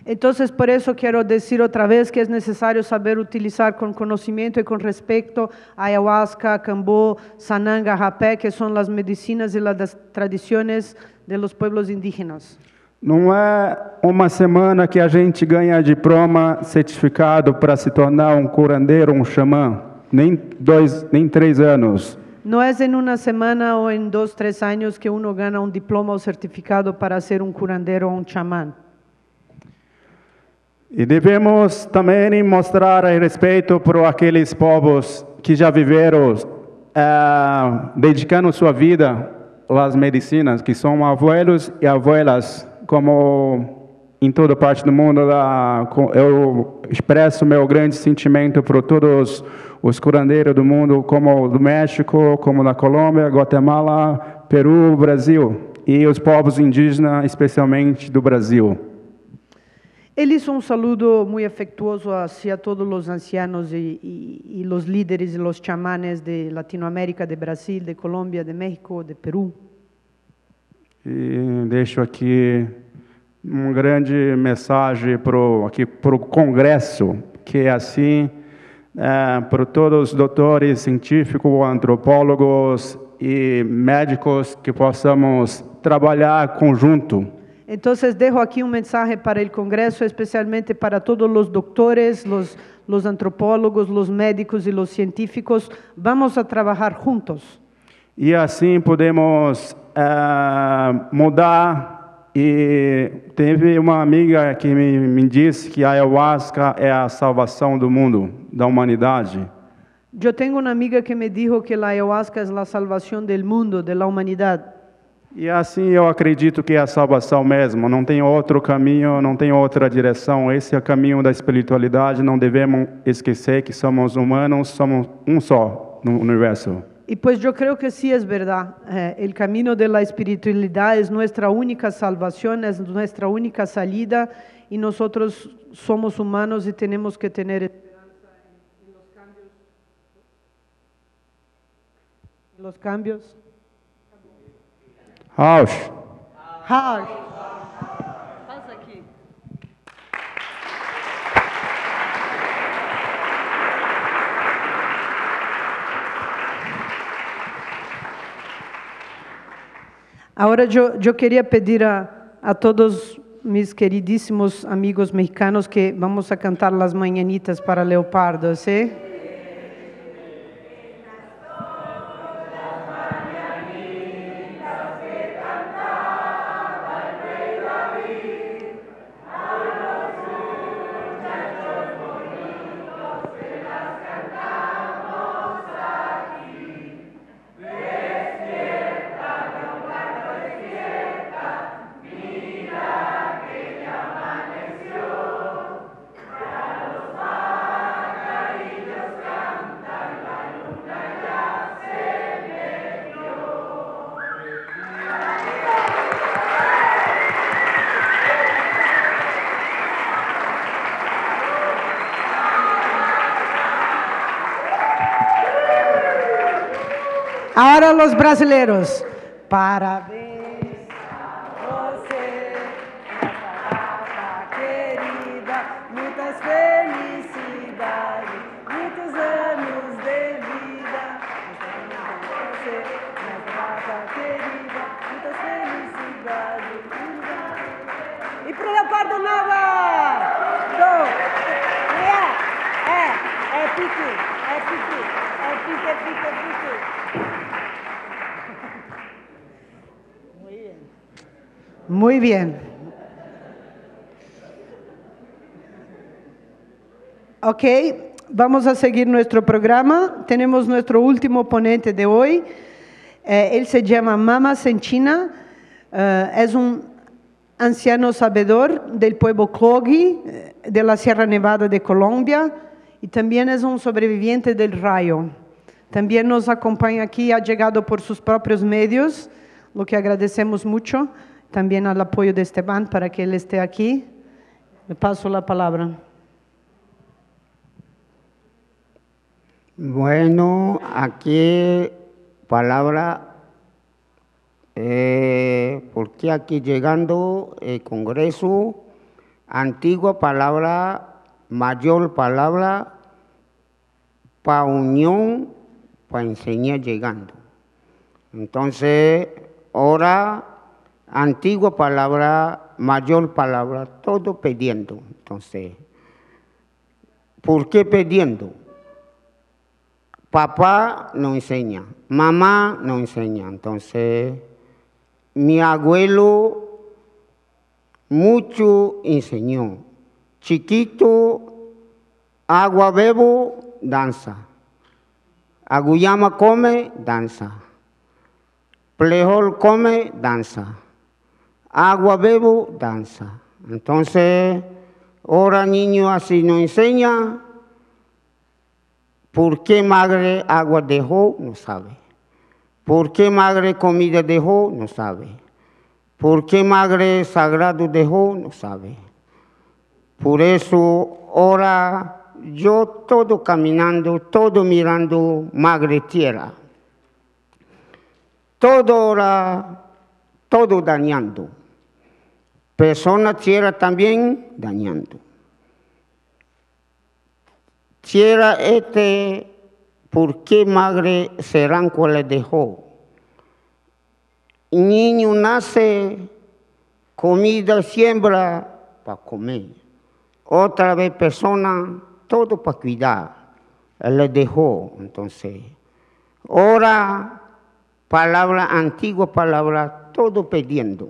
Entonces, por eso quiero decir otra vez que es necesario saber utilizar con conocimiento y con respeto ayahuasca, cambó, sananga, rapé, que son las medicinas y las tradiciones de los pueblos indígenas. Não é uma semana que a gente ganha diploma, certificado para se tornar um curandeiro, um xamã, nem 3 anos. No es en una semana o en 2, 3 años que uno gana un diploma o certificado para ser un curandero o un chamán. E devemos também mostrar respeito para aqueles povos que já viveram, dedicando sua vida às medicinas, que são abuelos e abuelas, como em toda parte do mundo. Eu expresso meu grande sentimento para todos os curandeiros do mundo, como do México, como da Colômbia, Guatemala, Peru, Brasil, e os povos indígenas, especialmente do Brasil. Él hizo un saludo muy afectuoso hacia todos los ancianos y los líderes y los chamanes de Latinoamérica, de Brasil, de Colombia, de México, de Perú. E deixo aqui grande mensagem para o Congresso, que é assim, para todos os doutores científicos, antropólogos e médicos, que possamos trabalhar conjunto. Entonces dejo aquí un mensaje para el Congreso, especialmente para todos los doctores, los antropólogos, los médicos y los científicos. Vamos a trabajar juntos. E assim podemos mudar. E teve uma amiga que me disse que a ayahuasca é a salvação do mundo, da humanidade. Yo tengo una amiga que me dijo que la ayahuasca es la salvación del mundo, de la humanidad. E assim eu acredito que é a salvação mesmo, não tem outro caminho, não tem outra direção. Esse é o caminho da espiritualidade, não devemos esquecer que somos humanos, somos um só no universo. Y pues yo creo que sí es verdad, el camino de la espiritualidad es nuestra única salvación, es nuestra única salida, y nosotros somos humanos y tenemos que tener esperanza en los cambios. Rausch. Pasa aquí. Ahora yo quería pedir a todos mis queridísimos amigos mexicanos que vamos a cantar las mañanitas para Leopardo, ¿sí? Ahora los brasileros. Parabéns a você, nossa querida, muitas felicidades, muitos anos de vida. Você, nossa querida, muitas felicidades. E pro Leopardo Nova! É pique. Muy bien. Ok, vamos a seguir nuestro programa. Tenemos nuestro último ponente de hoy. Él se llama Mama Senchina. Es un anciano sabedor del pueblo Cloqui, de la Sierra Nevada de Colombia, y también es un sobreviviente del rayo. También nos acompaña aquí, ha llegado por sus propios medios, lo que agradecemos mucho. También al apoyo de Esteban para que él esté aquí. Le paso la palabra. Bueno, aquí palabra, porque aquí llegando el Congreso, antigua palabra, mayor palabra, para unión, para enseñar llegando. Entonces, ahora, antigua palabra, mayor palabra, todo pidiendo. Entonces, ¿por qué pidiendo? Papá no enseña, mamá no enseña. Entonces, mi abuelo mucho enseñó. Chiquito, agua bebo, danza. Aguyama come, danza. Plejol come, danza. Agua bebo, danza. Entonces, ahora niño así no enseña. ¿Por qué madre agua dejó? No sabe. ¿Por qué madre comida dejó? No sabe. ¿Por qué madre sagrado dejó? No sabe. Por eso ahora yo todo caminando, todo mirando madre tierra. Todo ahora, todo dañando. Persona tierra también dañando. Tierra ¿por qué madre Seranco le dejó? Niño nace, comida siembra para comer. Otra vez persona, todo para cuidar. Él le dejó, entonces. Ahora, palabra antigua, palabra, todo pidiendo.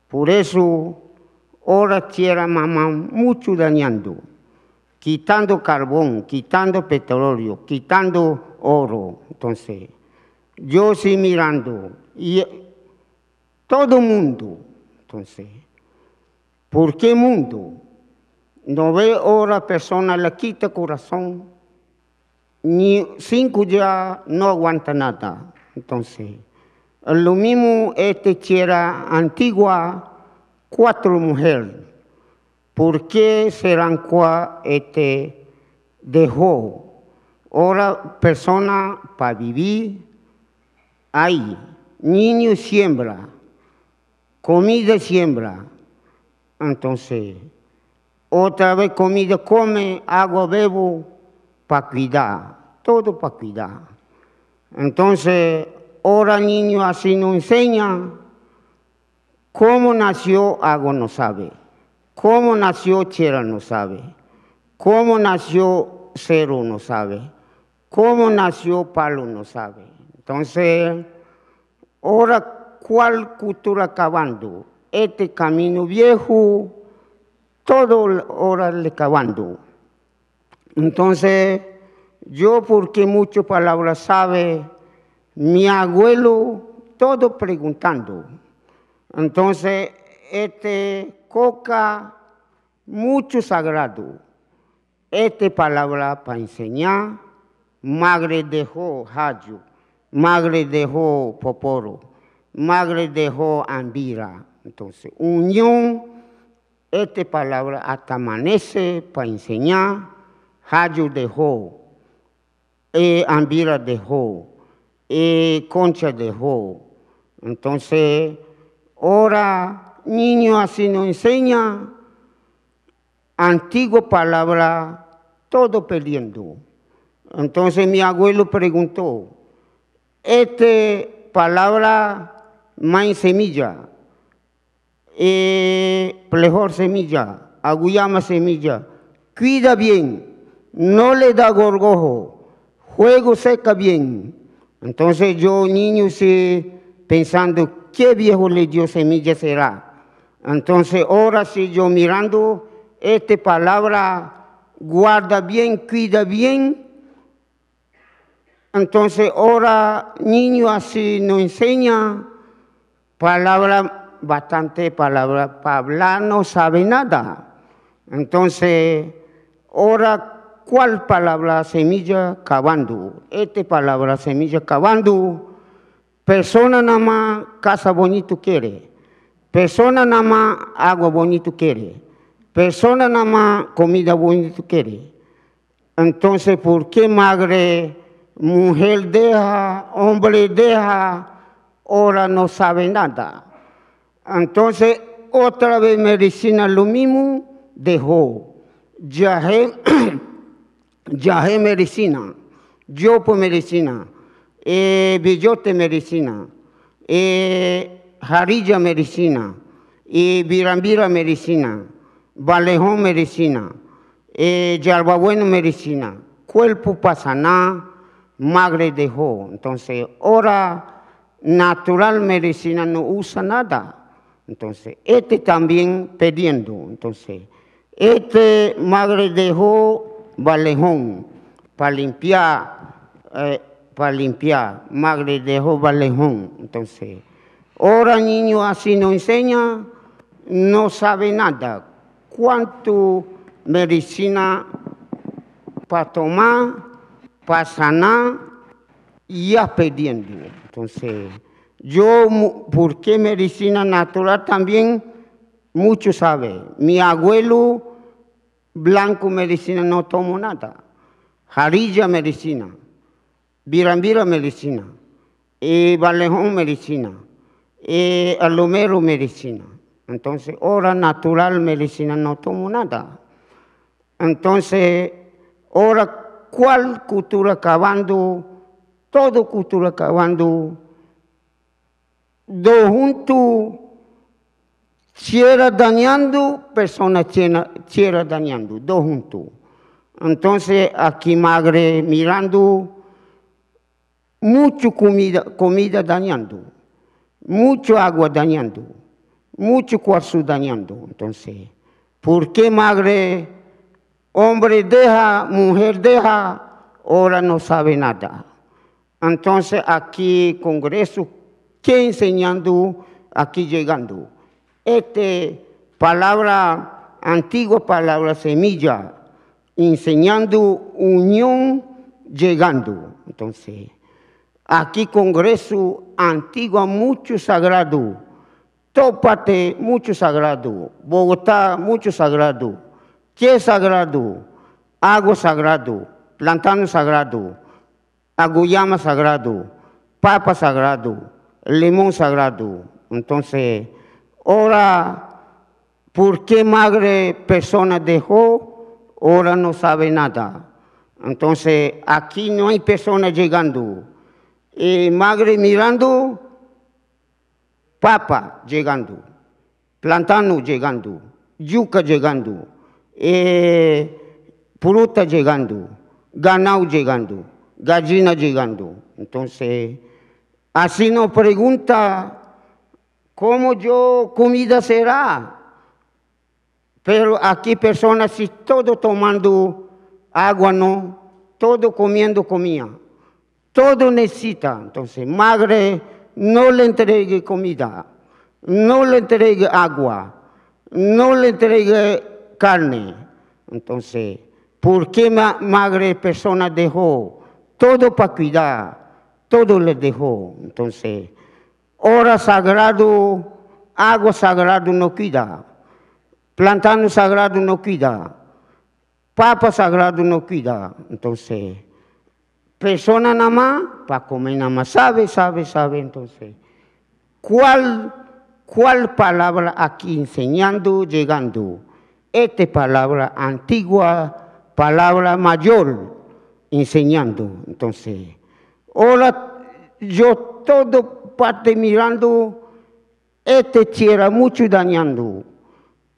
Por eso, ahora tierra mamá mucho dañando. Quitando carbón, quitando petróleo, quitando oro. Entonces, yo sí mirando, y todo mundo. Entonces, ¿por qué mundo? No ve ahora persona le quita corazón, ni 5 ya no aguanta nada. Entonces, lo mismo tierra antigua, 4 mujeres. ¿Por qué Serancoa dejó? Ahora persona para vivir ahí. Niño siembra, comida siembra. Entonces, otra vez comida come, agua bebo para cuidar. Todo para cuidar. Entonces, ahora niño así no enseña. ¿Cómo nació? Agua no sabe. ¿Cómo nació tierra? No sabe. ¿Cómo nació cero? No sabe. ¿Cómo nació palo? No sabe. Entonces, ahora, ¿cuál cultura acabando? Este camino viejo, todo ahora le acabando. Entonces, yo porque muchas palabras sabe, mi abuelo, todo preguntando. Entonces, coca, mucho sagrado. Esta palabra para enseñar, madre dejó jayo, madre dejó poporo, madre dejó ambira. Entonces, unión, esta palabra hasta amanece para enseñar, jayo dejó, ambira dejó, concha dejó. Entonces, ahora, niño así no enseña, antigua palabra, todo perdiendo. Entonces mi abuelo preguntó, esta palabra, maíz semilla, plejor semilla, aguyama semilla, cuida bien, no le da gorgojo, juego seca bien. Entonces yo, niño, sí, pensando, ¿qué viejo le dio semilla será? Entonces, ahora sí yo mirando, esta palabra, guarda bien, cuida bien. Entonces, ahora, niño así nos enseña, palabra, bastante palabra, para hablar no sabe nada. Entonces, ahora, ¿cuál palabra? Semilla cavando. Esta palabra, semilla cavando, persona nada más, casa bonito quiere. Persona nada más agua bonito quiere. persona nada más comida bonita quiere. Entonces, ¿por qué madre, mujer deja, hombre deja, ahora no sabe nada? Entonces, otra vez medicina lo mismo, dejó. Ya es medicina, yo por medicina, billote medicina, jarilla medicina, virambira medicina, valejón medicina, yarbabueno medicina, cuerpo para sanar, madre dejó. Entonces, ahora natural medicina no usa nada. Entonces, también pidiendo. Entonces, madre dejó valejón para limpiar, madre dejó valejón. Entonces, ahora niño así no enseña, no sabe nada. ¿Cuánto medicina para tomar, para sanar, ya pidiendo? Entonces, ¿por qué medicina natural también? Muchos saben. Mi abuelo blanco medicina no tomó nada. Jarilla medicina, virambira medicina, valejón medicina, alomero medicina. Entonces, ahora natural medicina no tomo nada. Entonces, ahora, ¿cuál cultura acabando? Todo cultura acabando. Dos juntos, tierra dañando, personas tierra dañando, dos juntos. Entonces, aquí madre mirando, mucho comida dañando, mucho agua dañando, mucho cuarzo dañando. Entonces, ¿por qué madre, hombre deja, mujer deja, ahora no sabe nada? Entonces, aquí Congreso, ¿qué enseñando? Aquí llegando. Palabra, antigua palabra semilla, enseñando unión, llegando. Entonces, aquí Congreso, antigua, mucho sagrado. Tópate, mucho sagrado. Bogotá, mucho sagrado. ¿Qué sagrado? Agua sagrado, plantano sagrado, aguyama sagrado, papa sagrado, limón sagrado. Entonces, ahora, ¿por qué madre persona dejó? Ahora no sabe nada. Entonces, aquí no hay persona llegando. Madre mirando, papa llegando, plantano llegando, yuca llegando, fruta llegando, ganado llegando, gallina llegando. Entonces, así nos pregunta, ¿cómo yo comida será? Pero aquí personas, si todo tomando agua, no, todo comiendo comida, todo necesita. Entonces, madre, no le entregue comida, no le entregue agua, no le entregue carne. Entonces, ¿por qué madre persona dejó? Todo para cuidar, todo le dejó. Entonces, hora sagrado, agua sagrado no cuida, plantano sagrado no cuida, papa sagrado no cuida. Entonces, persona nada más, para comer nada más, sabe. Entonces, ¿cuál palabra aquí enseñando, llegando? Esta palabra antigua, palabra mayor, enseñando. Entonces, ahora yo todo parte mirando, tierra mucho dañando,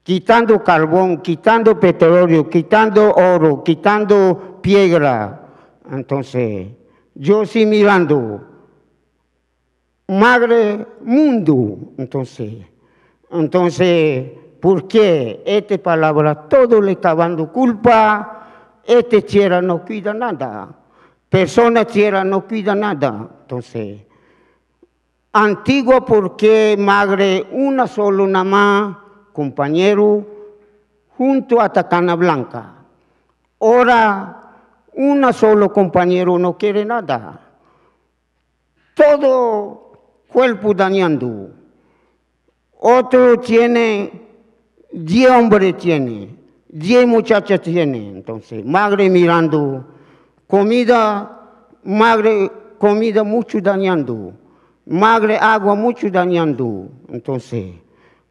quitando carbón, quitando petróleo, quitando oro, quitando piedra. Entonces, yo sí mirando, madre mundo. Entonces, ¿por qué? Esta palabra todo le está dando culpa. Tierra no cuida nada. Persona tierra no cuida nada. Entonces, antigua porque madre una solo nada más, compañero, junto a Tacana Blanca. Ahora, una solo compañero no quiere nada. Todo cuerpo dañando. Otro tiene 10 hombres tiene, 10 muchachas tiene. Entonces, madre mirando, madre comida mucho dañando, madre agua mucho dañando. Entonces,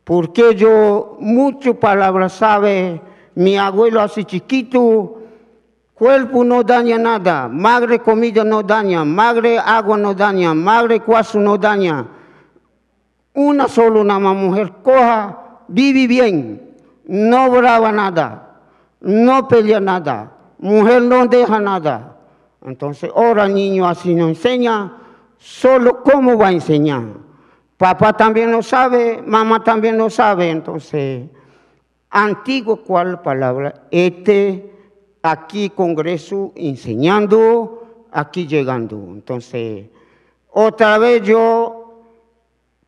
porque yo muchas palabras sabe, mi abuelo así chiquito, cuerpo no daña nada, madre comida no daña, madre agua no daña, madre cuazo no daña. Una mujer coja, vive bien, no brava nada, no pelea nada, mujer no deja nada. Entonces, ahora niño así no enseña, solo cómo va a enseñar. Papá también lo sabe, mamá también lo sabe. Entonces, antiguo, ¿cuál palabra? Aquí congreso enseñando, aquí llegando. Entonces, otra vez yo,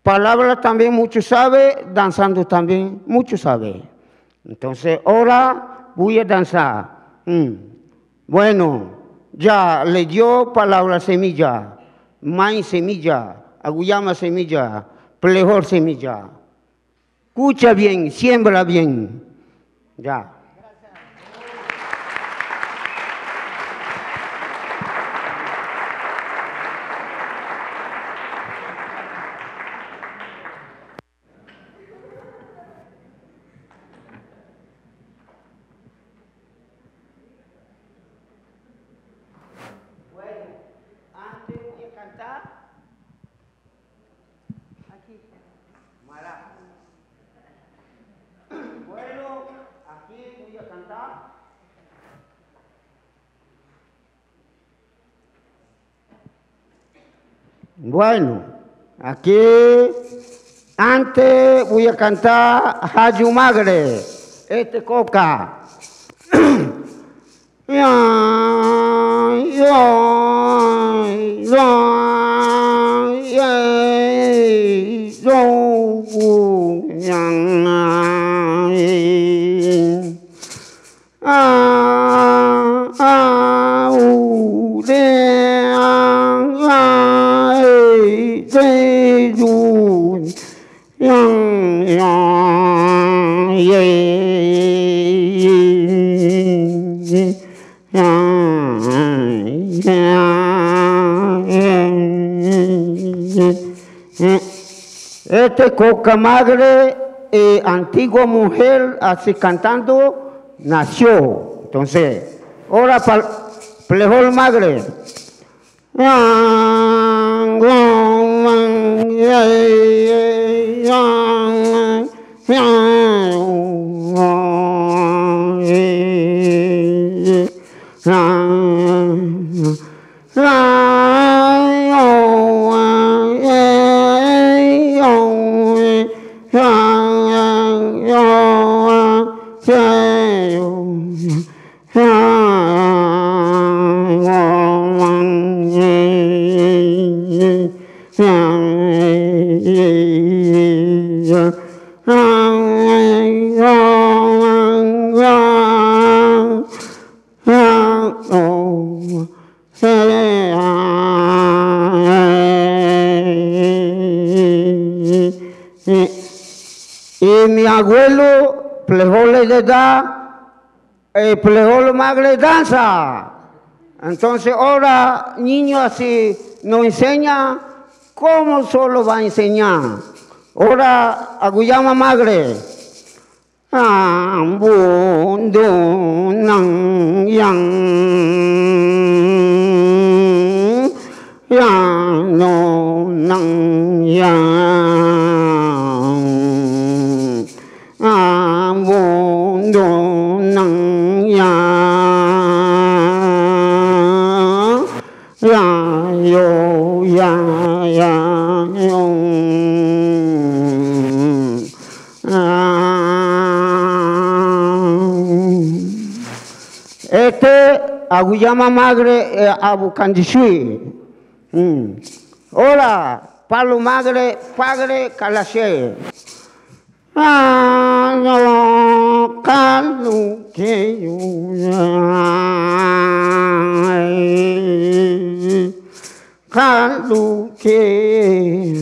palabra también mucho sabe, danzando también mucho sabe. Entonces, ahora voy a danzar. Bueno, ya le dio palabra semilla, maíz semilla, aguyama semilla, plejor semilla. Escucha bien, siembra bien. Ya. Bueno, aquí antes voy a cantar Hayu Magre, coca. Coca Magre, antigua mujer, así cantando, nació. Entonces, ahora para Plejol Magre. Y mi abuelo, Plejol le da, Plejol Magre danza. Entonces ahora, niño así nos enseña cómo solo va a enseñar. Ahora, Aguyama Magre. Ambundo nang yang yang no nang yang ambundo nang yang ya yo ya ya yo Aguyama Magre Abu Candishui. Hola, Palo Magre, Padre Calashe. No, Calu que Calu que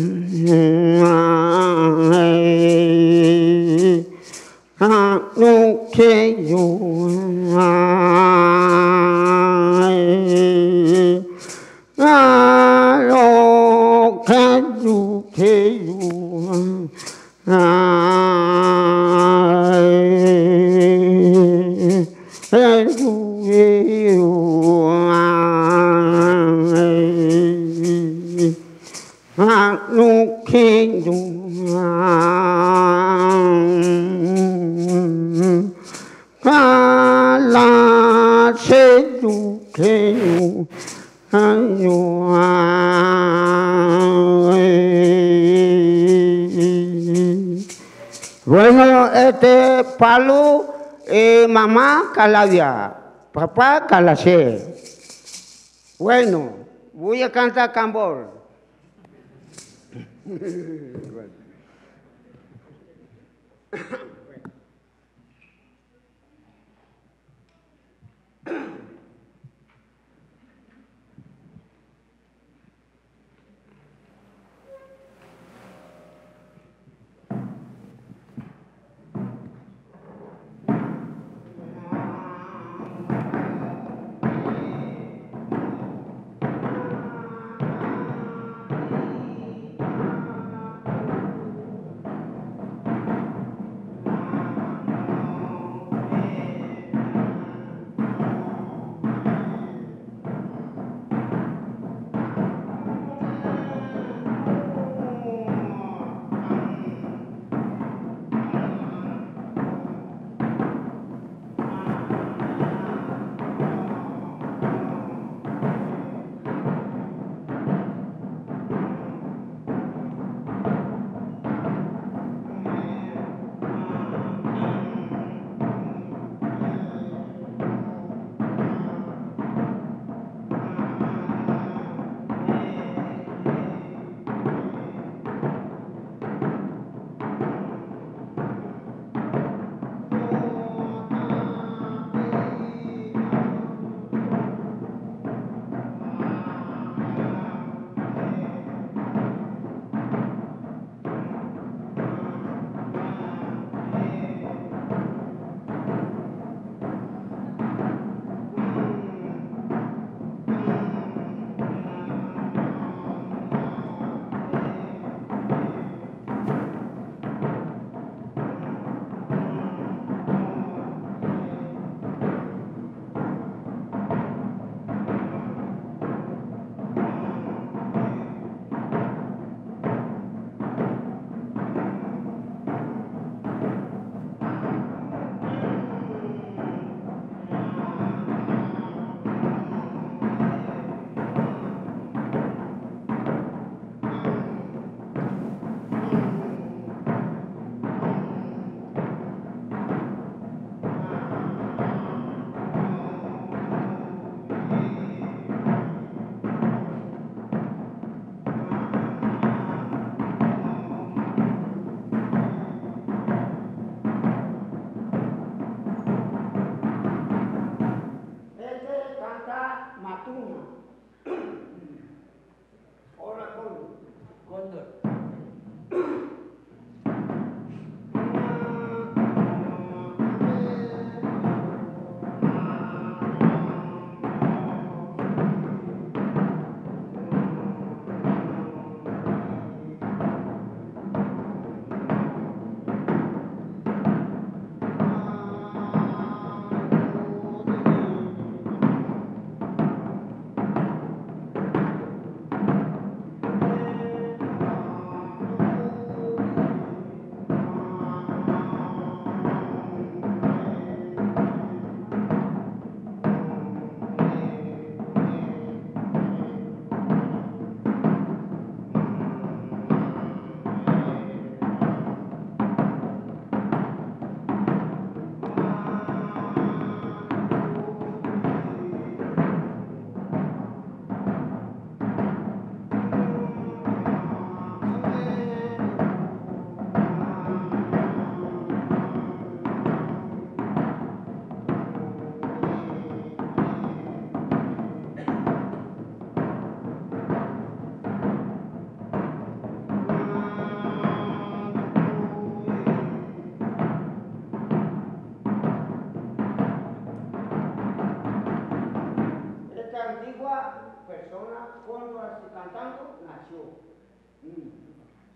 Bueno, este palo, mamá Calavia, papá Calaché. Bueno, voy a cantar cambor.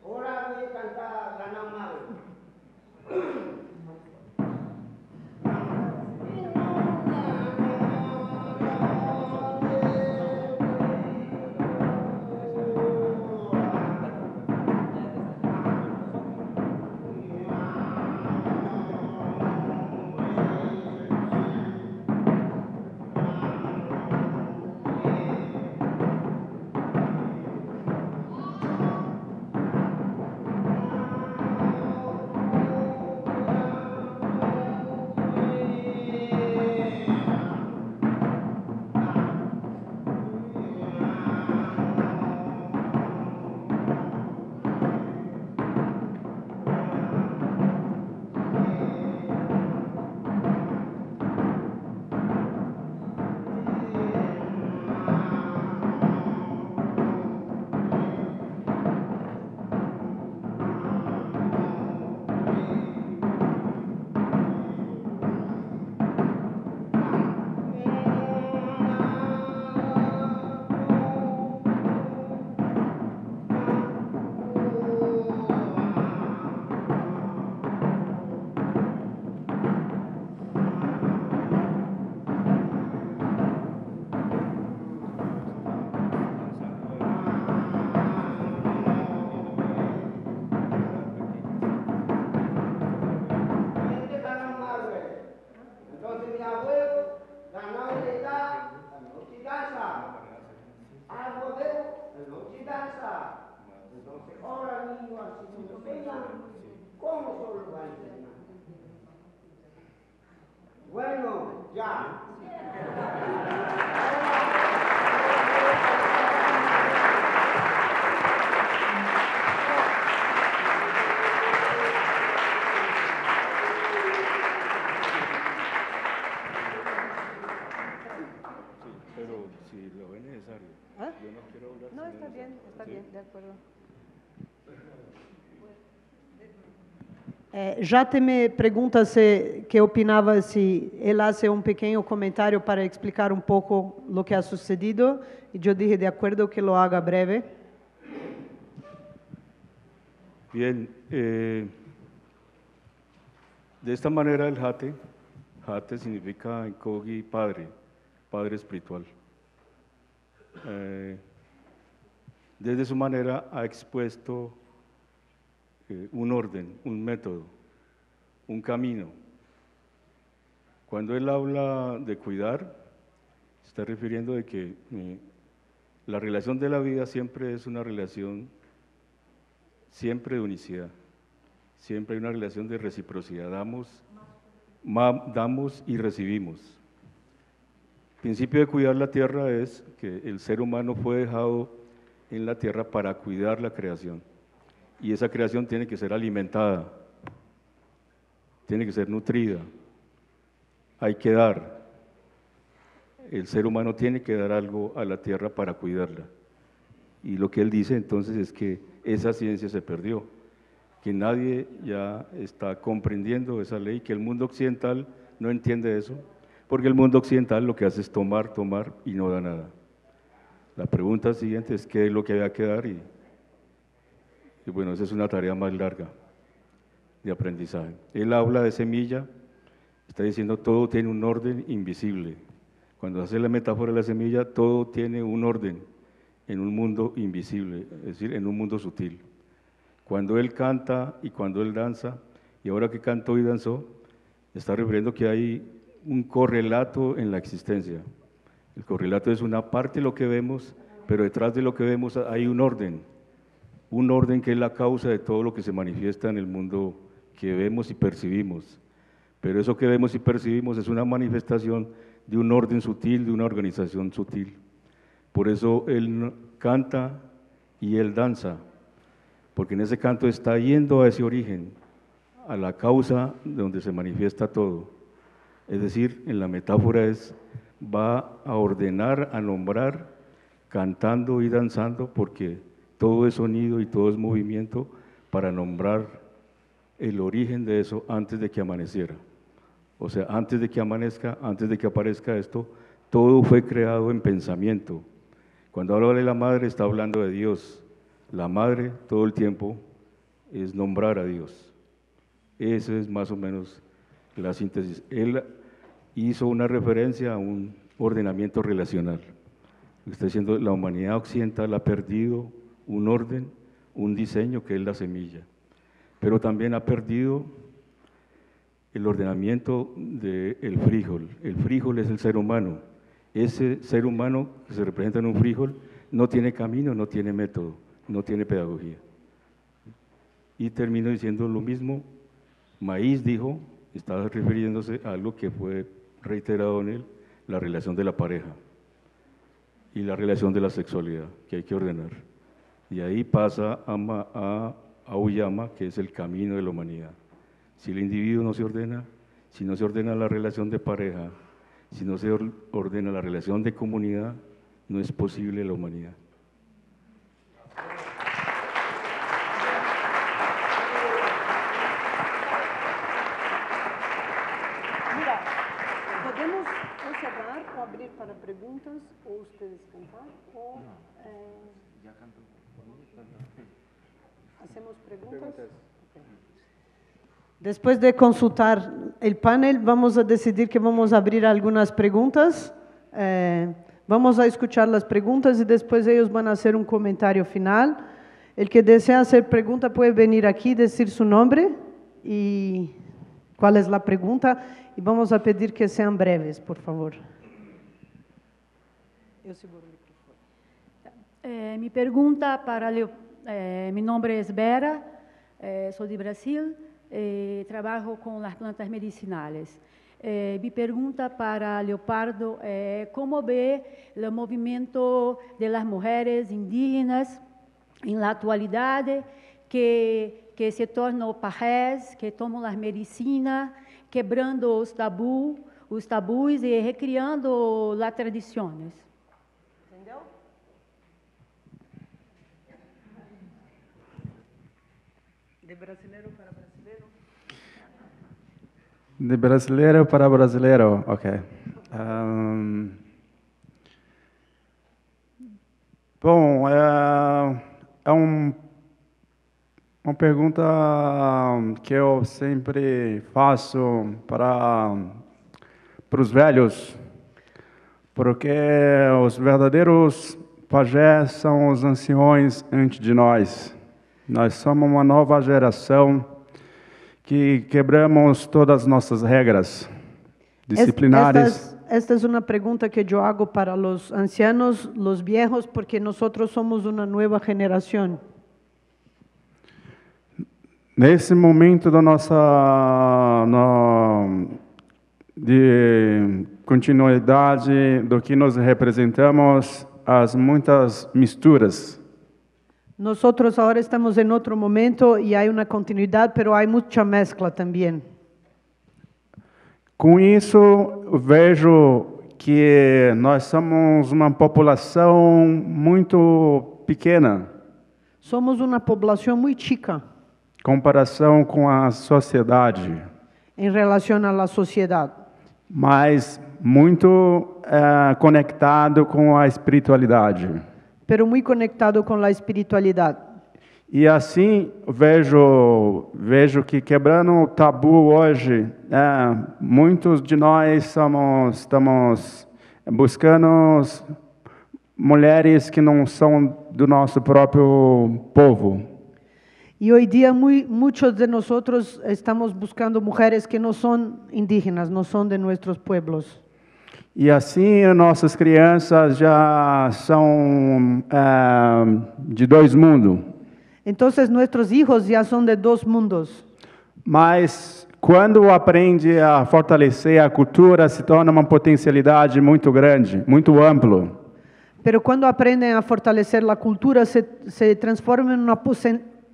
Ahora voy a cantar Gana Madre. así no vean cómo solo van a entrenar. Bueno, ya. Pero si lo ve necesario, ¿Ah? yo no quiero hablar. No, si está es bien, necesario. está ¿Sí? bien, de acuerdo. Jate me pergunta qué opinaba si él hace un pequeño comentario para explicar un poco lo que ha sucedido, y yo dije de acuerdo que lo haga breve. Bien, de esta manera el jate significa en Kogi padre, padre espiritual. Desde su manera ha expuesto un orden, un método, un camino. Cuando él habla de cuidar, se está refiriendo de que la relación de la vida siempre es una relación siempre de unicidad, siempre hay una relación de reciprocidad, damos y recibimos. El principio de cuidar la tierra es que el ser humano fue dejado en la tierra para cuidar la creación, y esa creación tiene que ser alimentada, tiene que ser nutrida, hay que dar. El ser humano tiene que dar algo a la tierra para cuidarla. Y lo que él dice entonces es que esa ciencia se perdió, que nadie ya está comprendiendo esa ley, que el mundo occidental no entiende eso, porque el mundo occidental lo que hace es tomar, tomar y no da nada. La pregunta siguiente es qué es lo que había que dar, y bueno, esa es una tarea más larga de aprendizaje. Él habla de semilla, está diciendo todo tiene un orden invisible. Cuando hace la metáfora de la semilla, todo tiene un orden en un mundo invisible, es decir, en un mundo sutil. Cuando él canta y cuando él danza, y ahora que cantó y danzó, está refiriendo que hay un correlato en la existencia. El correlato es una parte de lo que vemos, pero detrás de lo que vemos hay un orden que es la causa de todo lo que se manifiesta en el mundo que vemos y percibimos. Pero eso que vemos y percibimos es una manifestación de un orden sutil, de una organización sutil. Por eso él canta y él danza, porque en ese canto está yendo a ese origen, a la causa de donde se manifiesta todo. Es decir, en la metáfora va a ordenar, a nombrar, cantando y danzando, porque todo es sonido y todo es movimiento para nombrar el origen de eso antes de que amaneciera. O sea, antes de que amanezca, antes de que aparezca esto, todo fue creado en pensamiento. Cuando habla de la madre, está hablando de Dios. La madre, todo el tiempo, es nombrar a Dios. Esa es más o menos la síntesis. Él hizo una referencia a un ordenamiento relacional. Está diciendo, la humanidad occidental ha perdido un orden, un diseño que es la semilla, pero también ha perdido el ordenamiento del frijol. El frijol es el ser humano. Ese ser humano que se representa en un frijol no tiene camino, no tiene método, no tiene pedagogía. Y termino diciendo lo mismo, Maíz dijo, estaba refiriéndose a algo que fue reiterado en él, la relación de la pareja y la relación de la sexualidad, que hay que ordenar. Y ahí pasa a Aoyama, que es el camino de la humanidad. Si el individuo no se ordena, si no se ordena la relación de pareja, si no se ordena la relación de comunidad, no es posible la humanidad. Mira, podemos cerrar o abrir para preguntas, o ustedes cantar, o hacemos preguntas. Okay. Después de consultar el panel, vamos a decidir que vamos a abrir algunas preguntas. Vamos a escuchar las preguntas y después ellos van a hacer un comentario final. El que desea hacer pregunta puede venir aquí, decir su nombre y cuál es la pregunta, y vamos a pedir que sean breves, por favor. Yo seguro el micrófono. Mi pregunta para mi nombre es Vera. Sou de Brasil, trabalho com as plantas medicinais. Mi pergunta para Leopardo é como vê o movimento das mulheres indígenas na atualidade, que se tornam pajés, que tomam as medicinas, quebrando os tabus e recriando as tradições. Entendeu? De brasileiro para brasileiro? De brasileiro para brasileiro, ok. Bom, é uma pergunta que eu sempre faço para os velhos, porque os verdadeiros pajés são os anciões antes de nós. Nós somos uma nova geração que quebramos todas as nossas regras disciplinares. Esta es una pregunta que yo hago para los ancianos, los viejos, porque nosotros somos una nueva generación. Nesse momento da nossa de continuidade do que nós representamos, as muitas misturas. Nosotros ahora estamos en otro momento y hay una continuidad, pero hay mucha mezcla también. Com isso, vejo que nós somos uma população muito pequena, Somos una población muy chica em comparação com a sociedade, en relación a la sociedad, mas muito conectado com a espiritualidade. pero muy conectado con la espiritualidad. E assim vejo que quebrando o tabu hoje, muitos de nós estamos buscando mulheres que não são do nosso próprio povo. Y hoy día muchos de nosotros estamos buscando mujeres que no son indígenas, no son de nuestros pueblos. E assim nossas crianças já são de dois mundos. Entonces nuestros hijos ya son de dos mundos. Mas quando aprende a fortalecer a cultura, se torna uma potencialidade muito grande, muito amplo. Pero cuando aprenden a fortalecer la cultura, se transforma en una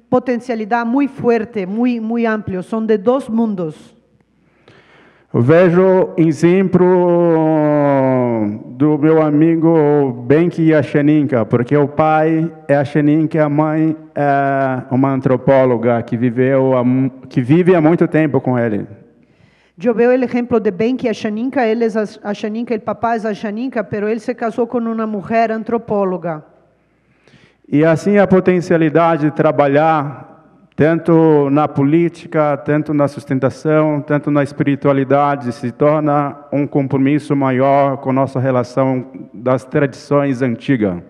potencialidad muy fuerte, muy amplio. Son de dos mundos. Eu vejo exemplo do meu amigo Benki Ashaninka, porque o pai é Ashaninka, a mãe é uma antropóloga que vive há muito tempo com ele. Yo veo el ejemplo de Benki Ashaninka, él es Ashaninka, el papá es Ashaninka, pero él se casó con una mujer antropóloga. E assim a potencialidade de trabalhar tanto na política, tanto na sustentação, tanto na espiritualidade, se torna um compromisso maior com nossa relação das tradições antigas.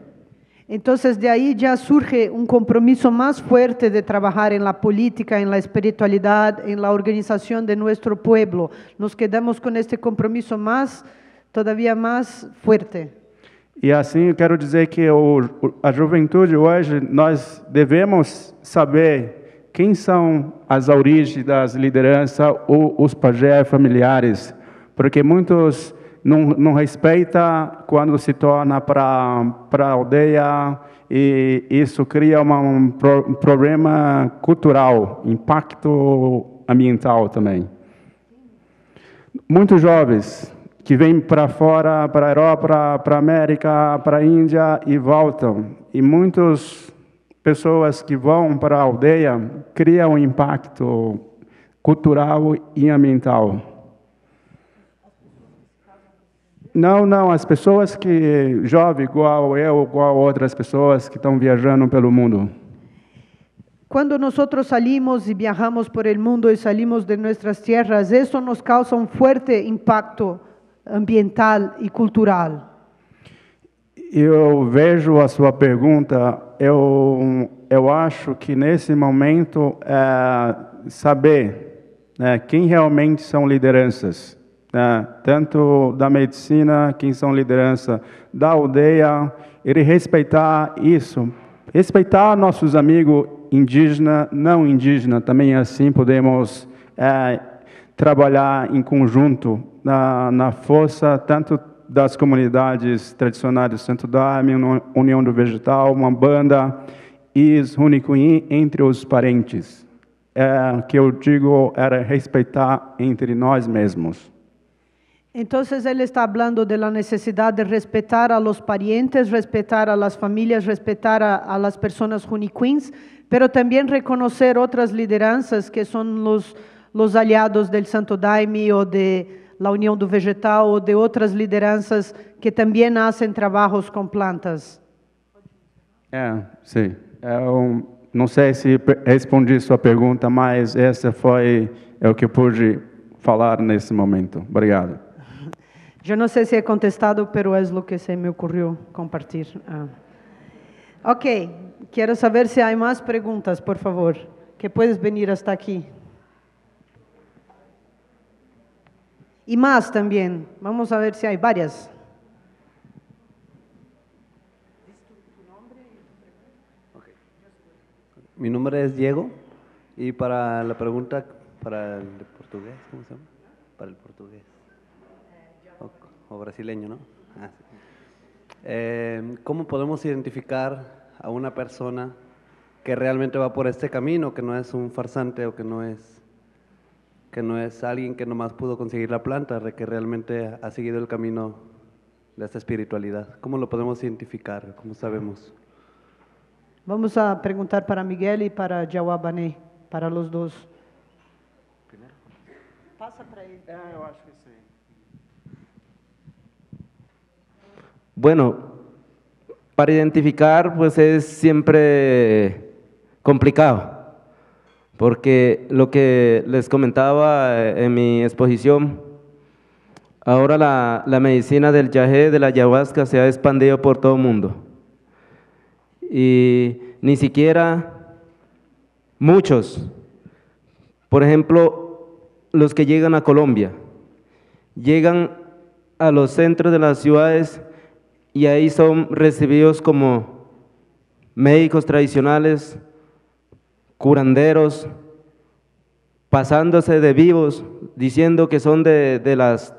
Entonces de ahí ya surge un compromiso más fuerte de trabajar en la política, en la espiritualidad, en la organización de nuestro pueblo. Nos quedamos con este compromiso todavía más fuerte. E assim eu quero dizer que a juventude hoje, nós devemos saber quem são as origens das lideranças ou os pajés familiares, porque muitos não respeitam quando se torna para a aldeia, e isso cria um problema cultural, impacto ambiental também. Muitos jovens que vêm para fora, para a Europa, para a América, para a Índia e voltam, e muitas pessoas que vão para a aldeia criam um impacto cultural e ambiental. Não, as pessoas que, jovens, igual eu, igual outras pessoas que estão viajando pelo mundo. Cuando nosotros salimos y viajamos por el mundo y salimos de nuestras tierras, eso nos causa un fuerte impacto ambiental y cultural. Eu vejo a sua pergunta, eu acho que nesse momento saber quem realmente são lideranças, tanto da medicina, quem são liderança da aldeia, e respeitar isso, respeitar nossos amigos indígena, não indígena, também assim podemos trabalhar em conjunto na força tanto das comunidades tradicionais do Santo Daime, União do Vegetal, Umbanda e Runicuim, entre os parentes. Que eu digo era respeitar entre nós mesmos. Entonces él está hablando de la necesidad de respetar a los parientes, respetar a las familias, respetar a las personas junicuins, pero también reconocer otras lideranzas que son los aliados del Santo Daime o de la Unión do Vegetal o de otras lideranzas que también hacen trabajos con plantas. Sim. Não sei se respondi sua pergunta, mas essa foi o que eu pude falar nesse momento. Obrigado. Yo no sé si he contestado, pero es lo que se me ocurrió compartir. Ok, quiero saber si hay más preguntas, por favor, que puedes venir hasta aquí. Y más también, vamos a ver si hay varias. Mi nombre es Diego y para la pregunta, para el portugués, ¿cómo se llama? Para el portugués. O brasileño, ¿no? Sí. ¿Cómo podemos identificar a una persona que realmente va por este camino, que no es un farsante o que no es alguien que nomás pudo conseguir la planta, que realmente ha seguido el camino de esta espiritualidad? ¿Cómo lo podemos identificar? ¿Cómo sabemos? Vamos a preguntar para Miguel y para Jauabané, para los dos. Pasa para él. Eu acho que sim. Bueno, para identificar pues es siempre complicado, porque lo que les comentaba en mi exposición, ahora la medicina del yagé, de la ayahuasca, se ha expandido por todo el mundo. Y ni siquiera muchos, por ejemplo, los que llegan a Colombia, llegan a los centros de las ciudades y ahí son recibidos como médicos tradicionales, curanderos, pasándose de vivos, diciendo que son de las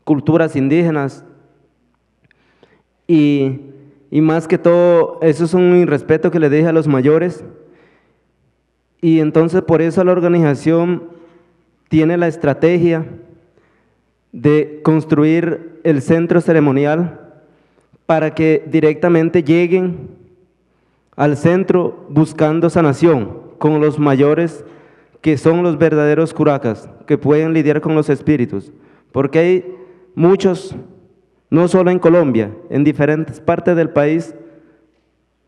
culturas indígenas. Y más que todo, eso es un irrespeto que le dije a los mayores. Y entonces por eso la organización tiene la estrategia de construir el centro ceremonial para que directamente lleguen al centro buscando sanación con los mayores, que son los verdaderos curacas, que pueden lidiar con los espíritus, porque hay muchos, no solo en Colombia, en diferentes partes del país,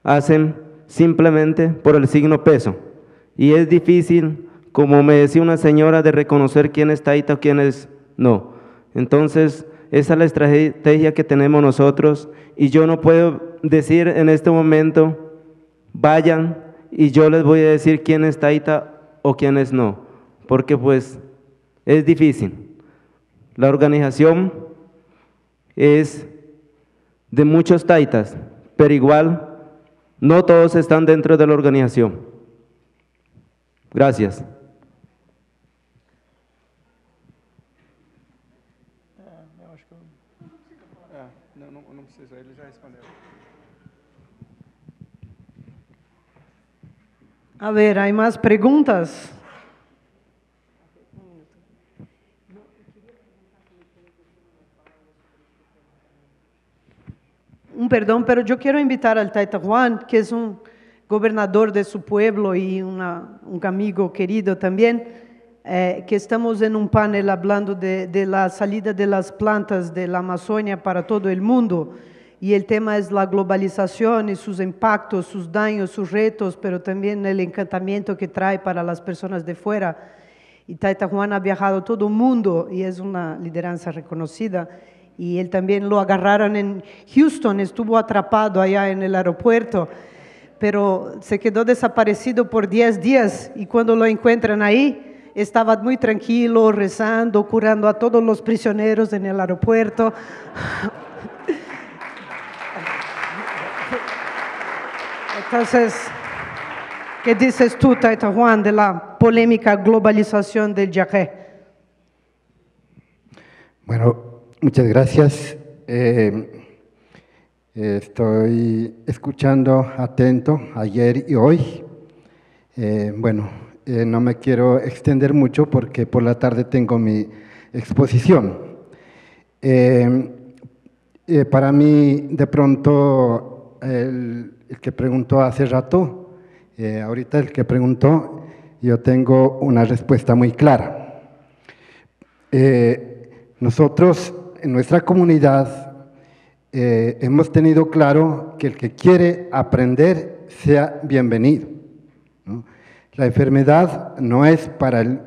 hacen simplemente por el signo peso, y es difícil, como me decía una señora, de reconocer quién es taita o quién es no. Entonces, esa es la estrategia que tenemos nosotros, y yo no puedo decir en este momento, vayan y yo les voy a decir quién es taita o quién es no, porque pues es difícil. La organización es de muchos taitas, pero igual no todos están dentro de la organización. Gracias. Não precisa, ele já respondeu. A ver, ¿hay más preguntas? Un perdón, pero yo quiero invitar al Taita Juan, que es un gobernador de su pueblo y un amigo querido también, que estamos en un panel hablando de la salida de las plantas de la Amazonia para todo el mundo. Y el tema es la globalización y sus impactos, sus daños, sus retos, pero también el encantamiento que trae para las personas de fuera. Y Taita Juan ha viajado todo el mundo y es una lideranza reconocida. Y él también lo agarraron en Houston, estuvo atrapado allá en el aeropuerto, pero se quedó desaparecido por 10 días y cuando lo encuentran ahí, estaba muy tranquilo, rezando, curando a todos los prisioneros en el aeropuerto. Entonces, ¿Qué dices tú, Taita Juan, de la polémica globalización del yagé? Bueno, muchas gracias. Estoy escuchando atento ayer y hoy. No me quiero extender mucho porque por la tarde tengo mi exposición. Para mí, de pronto, el que preguntó hace rato, ahorita el que preguntó, yo tengo una respuesta muy clara. Nosotros, en nuestra comunidad, hemos tenido claro que el que quiere aprender sea bienvenido, ¿no? La enfermedad no es para el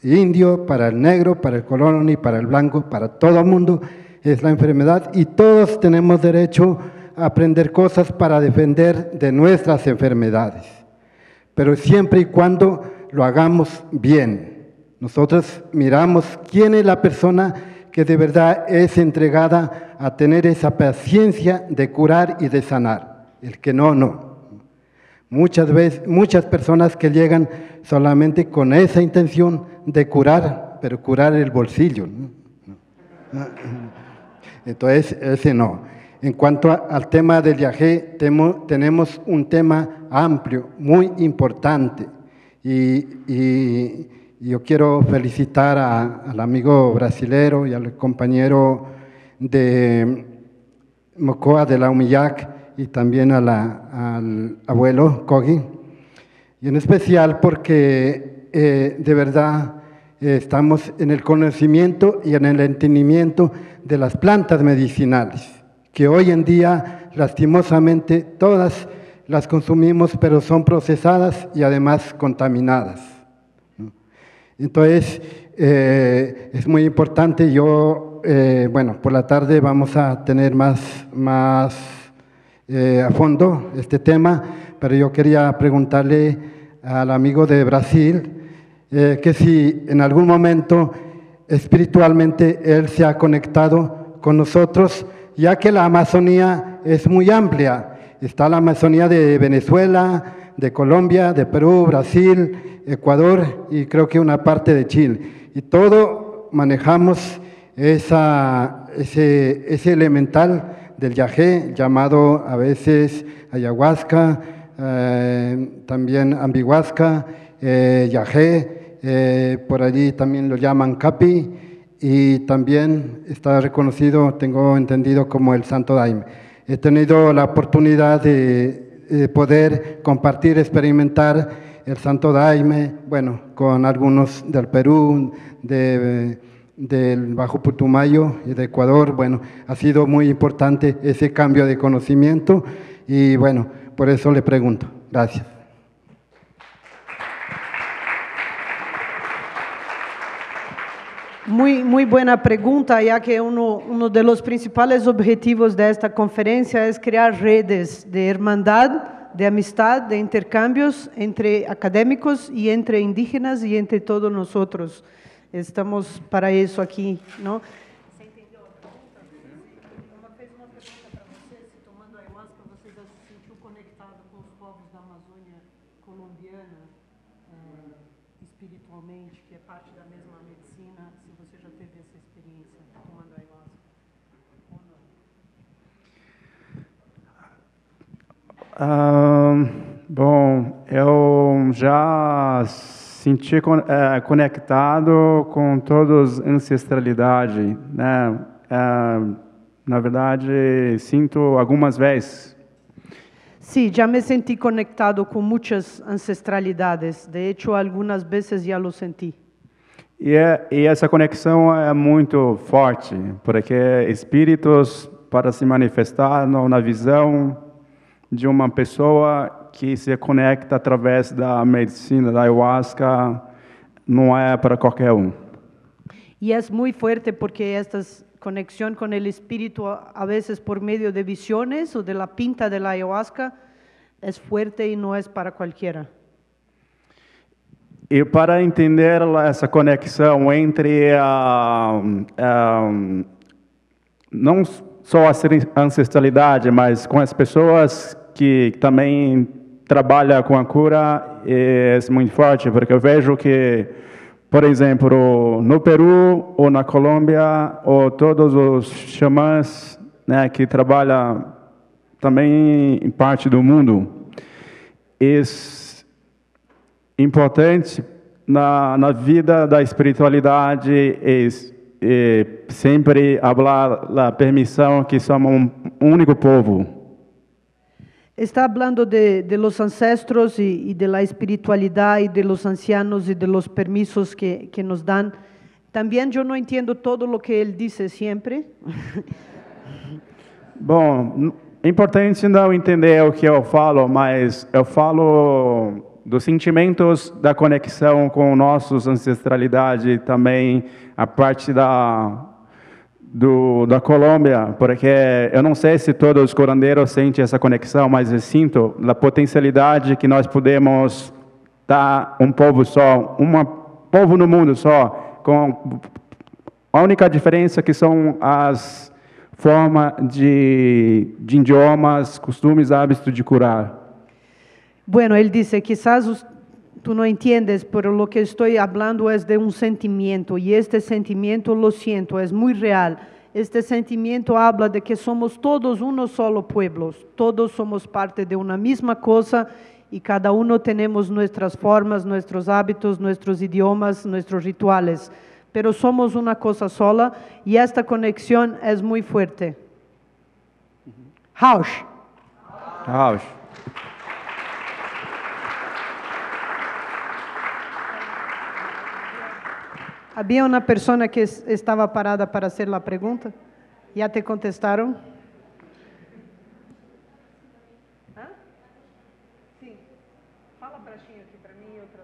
indio, para el negro, para el colono, ni para el blanco, para todo el mundo es la enfermedad y todos tenemos derecho a aprender cosas para defender de nuestras enfermedades, pero siempre y cuando lo hagamos bien. Nosotros miramos quién es la persona que de verdad es entregada a tener esa paciencia de curar y de sanar. El que no, no. Muchas veces, muchas personas que llegan solamente con esa intención de curar, pero curar el bolsillo, ¿no? Entonces, ese no. En cuanto al tema del yagé, tenemos un tema amplio, muy importante. Y yo quiero felicitar al amigo brasilero y al compañero de Mocoa de la Umillac y también al abuelo Kogi. Y en especial porque de verdad estamos en el conocimiento y en el entendimiento de las plantas medicinales, que hoy en día lastimosamente todas las consumimos, pero son procesadas y además contaminadas, ¿no? Entonces, es muy importante. Por la tarde vamos a tener más a fondo este tema, pero yo quería preguntarle al amigo de Brasil que si en algún momento espiritualmente él se ha conectado con nosotros, ya que la Amazonía es muy amplia. Está la Amazonía de Venezuela, de Colombia, de Perú, Brasil, Ecuador y creo que una parte de Chile. Y todo manejamos ese elemental del yagé, llamado a veces ayahuasca, también ambihuasca, yagé, por allí también lo llaman capi, y también está reconocido, tengo entendido, como el Santo Daime. He tenido la oportunidad de poder compartir, experimentar el Santo Daime, con algunos del Perú, del Bajo Putumayo y de Ecuador. Ha sido muy importante ese cambio de conocimiento y por eso le pregunto. Gracias. Muy buena pregunta, ya que uno de los principales objetivos de esta conferencia es crear redes de hermandad, de amistad, de intercambios entre académicos y entre indígenas y entre todos nosotros. Estamos para eso aquí, ¿no? ¿Se entendió la pregunta? Uma vez uma pergunta para você, se tomando ayahuasca você já se sentiu conectado com os povos da Amazônia colombiana, espiritualmente, que é parte da mesma medicina, se você já teve essa experiência tomando ayahuasca ou não? Eu já senti conectado com todos ancestralidade, né? Na verdade, sinto algumas vezes. Sí, ya me sentí conectado con muchas ancestralidades. De hecho, algunas veces ya lo sentí. E essa conexão é muito forte, porque espíritos, para se manifestar na visão de uma pessoa que se conecta através da medicina, da ayahuasca, não é para qualquer um. Y es muy fuerte porque esta conexión con el espíritu, a veces por medio de visiones o de la pinta de la ayahuasca, es fuerte y no es para cualquiera. E para entender essa conexão entre não só a ancestralidade, mas com as pessoas que também trabalha com a cura é muito forte, porque eu vejo que, por exemplo, no Peru ou na Colômbia, ou todos os xamãs, né, que trabalham também em parte do mundo, é importante na vida da espiritualidade sempre falar a permissão que somos um único povo. Está hablando de los ancestros y de la espiritualidad y de los ancianos y de los permisos que nos dan. También yo no entiendo todo lo que él dice siempre. Bom, é importante não entender o que eu falo, mas eu falo dos sentimentos da conexão com nossa ancestralidade, também a parte da Colômbia, porque eu não sei se todos os curandeiros sentem essa conexão, mas eu sinto a potencialidade que nós podemos dar um povo só, um povo no mundo só, com a única diferença que são as formas de idiomas, costumes, hábitos de curar. Bueno, él dice, quizás tú no entiendes, pero lo que estoy hablando es de un sentimiento, y este sentimiento, lo siento, es muy real. Este sentimiento habla de que somos todos uno solo pueblo, todos somos parte de una misma cosa, y cada uno tenemos nuestras formas, nuestros hábitos, nuestros idiomas, nuestros rituales, pero somos una cosa sola, y esta conexión es muy fuerte. Rausch. Rausch. Había una persona que estaba parada para hacer la pregunta. ¿Ya te contestaron? ¿Ah? Sí. Fala baixinho aqui para mim e outra.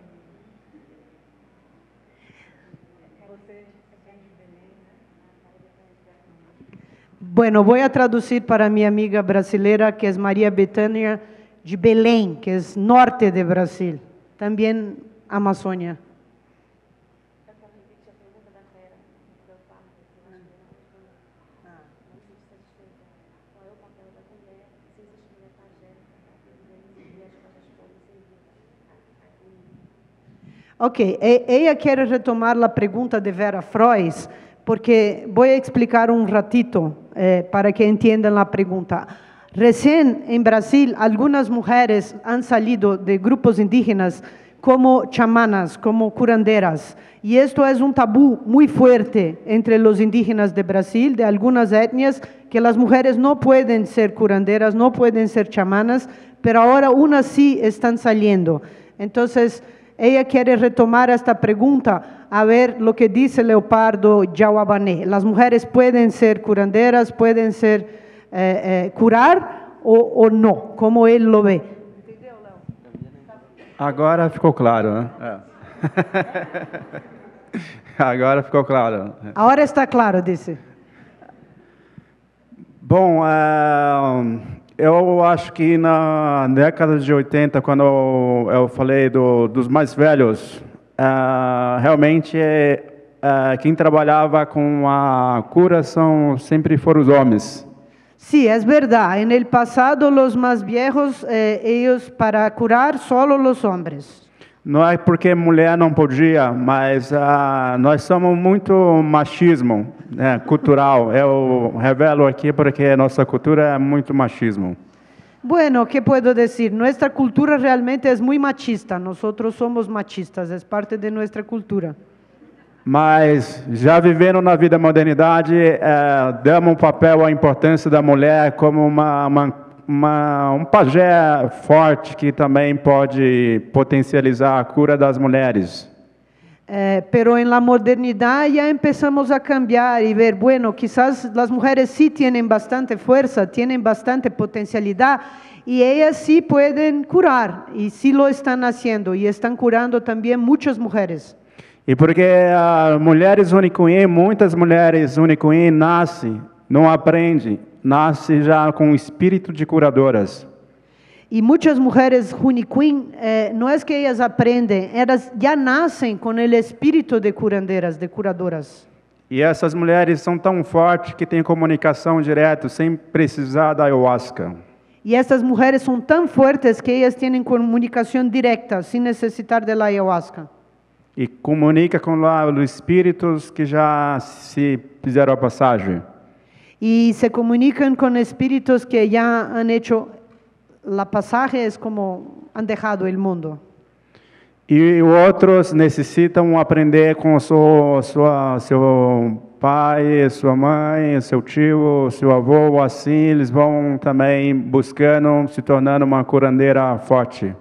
Bueno, voy a traducir para mi amiga brasileira, que es María Betânia de Belém, que es norte de Brasil, también Amazônia. Ok, ella quiere retomar la pregunta de Vera Frois, porque voy a explicar un ratito para que entiendan la pregunta. Recién en Brasil, algunas mujeres han salido de grupos indígenas como chamanas, como curanderas, y esto es un tabú muy fuerte entre los indígenas de Brasil, de algunas etnias, que las mujeres no pueden ser curanderas, no pueden ser chamanas, pero ahora unas sí están saliendo. Entonces, ella quiere retomar esta pregunta, a ver lo que dice Leopardo Jauabané. ¿Las mujeres pueden ser curanderas, pueden ser curar o no? ¿Cómo él lo ve? Agora ficou claro, né? Agora ficou claro. Ahora está claro, disse. Bom, eu acho que na década de 80, quando eu falei dos mais velhos, realmente quem trabalhava com a cura sempre foram os homens. Sí, es verdad. En el pasado los más viejos, ellos para curar solo los hombres. Não é porque mulher não podia, mas nós somos muito machismo, né, cultural. Eu revelo aqui porque nossa cultura é muito machismo. Bueno, ¿qué puedo decir? Nuestra cultura realmente es muy machista. Nosotros somos machistas, es parte de nuestra cultura. Mas já vivendo na vida modernidade, damos um papel à importância da mulher como um pajé forte que também pode potencializar a cura das mulheres. Pero en la modernidad ya empezamos a cambiar y ver, bueno, quizás las mujeres sí tienen bastante fuerza, tienen bastante potencialidad y ellas sí pueden curar y sí lo están haciendo y están curando también muchas mujeres. E porque mulheres Unicuim, muitas mulheres Unicuim nascem, não aprendem, nascem já com o espírito de curadoras. Y muchas mujeres Junicuín, no es que ellas aprenden, ellas ya nacen con el espíritu de curanderas, de curadoras. E essas mulheres são tão fortes que têm comunicação direta, sem precisar da ayahuasca. Y estas mujeres son tan fuertes que ellas tienen comunicación directa, sin necesitar de la ayahuasca. E comunica com lá os espíritos que já se fizeram a passagem. Y se comunican con espíritus que ya han hecho la pasaje, es como han dejado el mundo. E outros necessitam aprender com seu pai, sua mãe, seu tio, seu avô, assim eles vão também buscando, se tornando uma curandeira forte.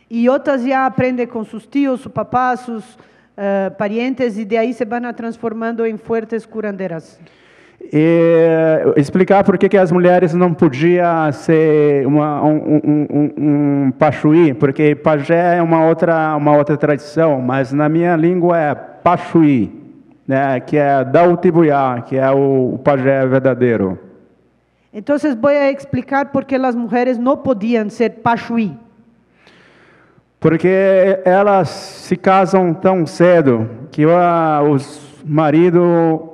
Y otras ya aprenden con sus tíos, su papá, sus parientes, y de ahí se van a transformando en fuertes curanderas. E explicar por que as mulheres não podiam ser um pachuí, porque pajé é uma outra tradição, mas na minha língua é pachuí, né, que é da Utibuyá, que é o pajé verdadeiro. Entonces voy a explicar por qué las mujeres no podían ser pachuí. Porque elas se casam tão cedo que os maridos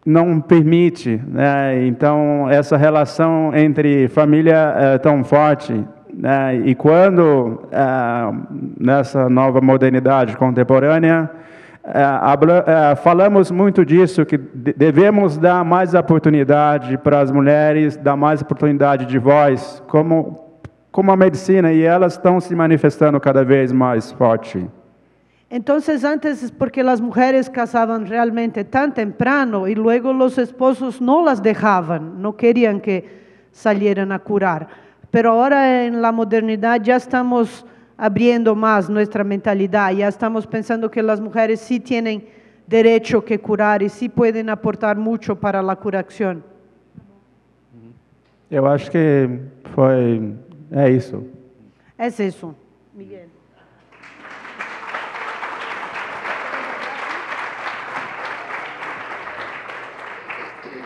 não permite, né? Então essa relação entre família é tão forte, né? E quando nessa nova modernidade contemporânea falamos muito disso, que devemos dar mais oportunidade para as mulheres, dar mais oportunidade de voz, como a medicina, e elas estão se manifestando cada vez mais forte. Entonces antes, porque las mujeres casaban realmente tan temprano y luego los esposos no las dejaban, no querían que salieran a curar. Pero ahora en la modernidad ya estamos abriendo más nuestra mentalidad, ya estamos pensando que las mujeres sí tienen derecho que curar y sí pueden aportar mucho para la curación. Eu acho que é isso. Es eso, Miguel.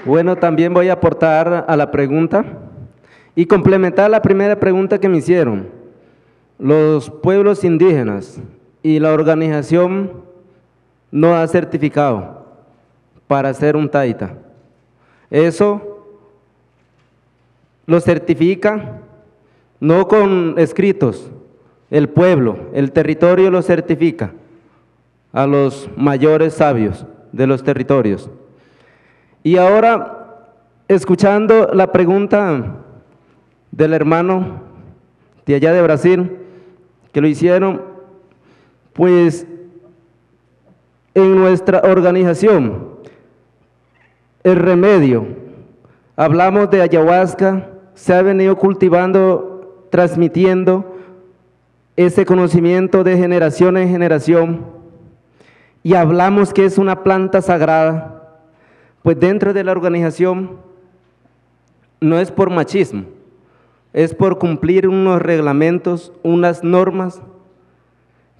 Bueno, también voy a aportar a la pregunta y complementar la primera pregunta que me hicieron. Los pueblos indígenas y la organización no ha certificado para ser un taita. Eso lo certifica no con escritos, el pueblo, el territorio lo certifica a los mayores sabios de los territorios. Y ahora, escuchando la pregunta del hermano de allá de Brasil, que lo hicieron, pues en nuestra organización, el remedio, hablamos de ayahuasca, se ha venido cultivando, transmitiendo ese conocimiento de generación en generación, y hablamos que es una planta sagrada. Pues dentro de la organización no es por machismo, es por cumplir unos reglamentos, unas normas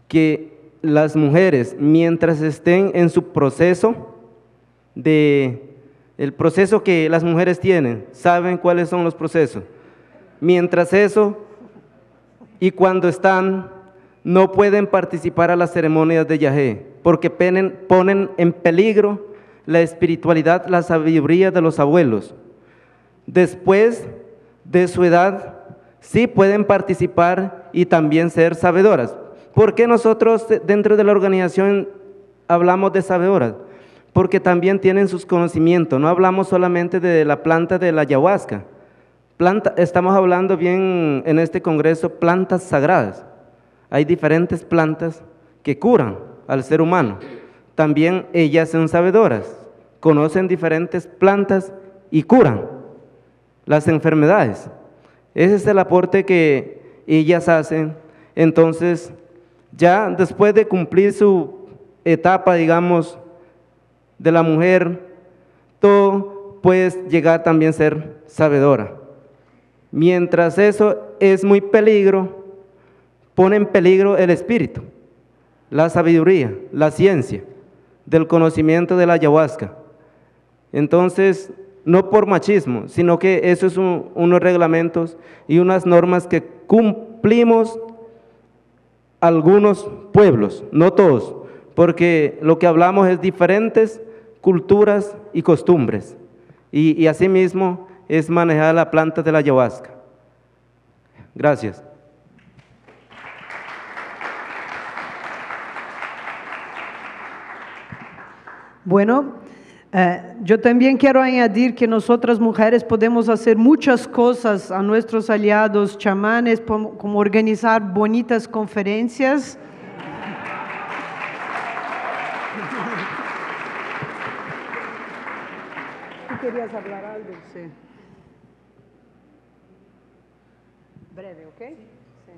que las mujeres, mientras estén en su proceso, el proceso que las mujeres tienen, saben cuáles son los procesos. Mientras eso, y cuando están, no pueden participar a las ceremonias de Yahé, porque ponen en peligro la espiritualidad, la sabiduría de los abuelos. Después de su edad, sí pueden participar y también ser sabedoras. ¿Por qué nosotros dentro de la organización hablamos de sabedoras? Porque también tienen sus conocimientos, no hablamos solamente de la planta de la ayahuasca. Estamos hablando bien en este congreso, plantas sagradas. Hay diferentes plantas que curan al ser humano. También ellas son sabedoras, conocen diferentes plantas y curan las enfermedades. Ese es el aporte que ellas hacen. Entonces, ya después de cumplir su etapa, digamos, de la mujer, todo puede llegar también a ser sabedora. Mientras eso es muy peligro, pone en peligro el espíritu, la sabiduría, la ciencia del conocimiento de la ayahuasca. Entonces, no por machismo, sino que eso es unos reglamentos y unas normas que cumplimos algunos pueblos, no todos, porque lo que hablamos es diferentes culturas y costumbres, y asimismo es manejar la planta de la ayahuasca. Gracias. Bueno, yo también quiero añadir que nosotras mujeres podemos hacer muchas cosas a nuestros aliados chamanes, como organizar bonitas conferencias. ¿Tú querías hablar algo? Sí. Breve, ¿ok? Sí.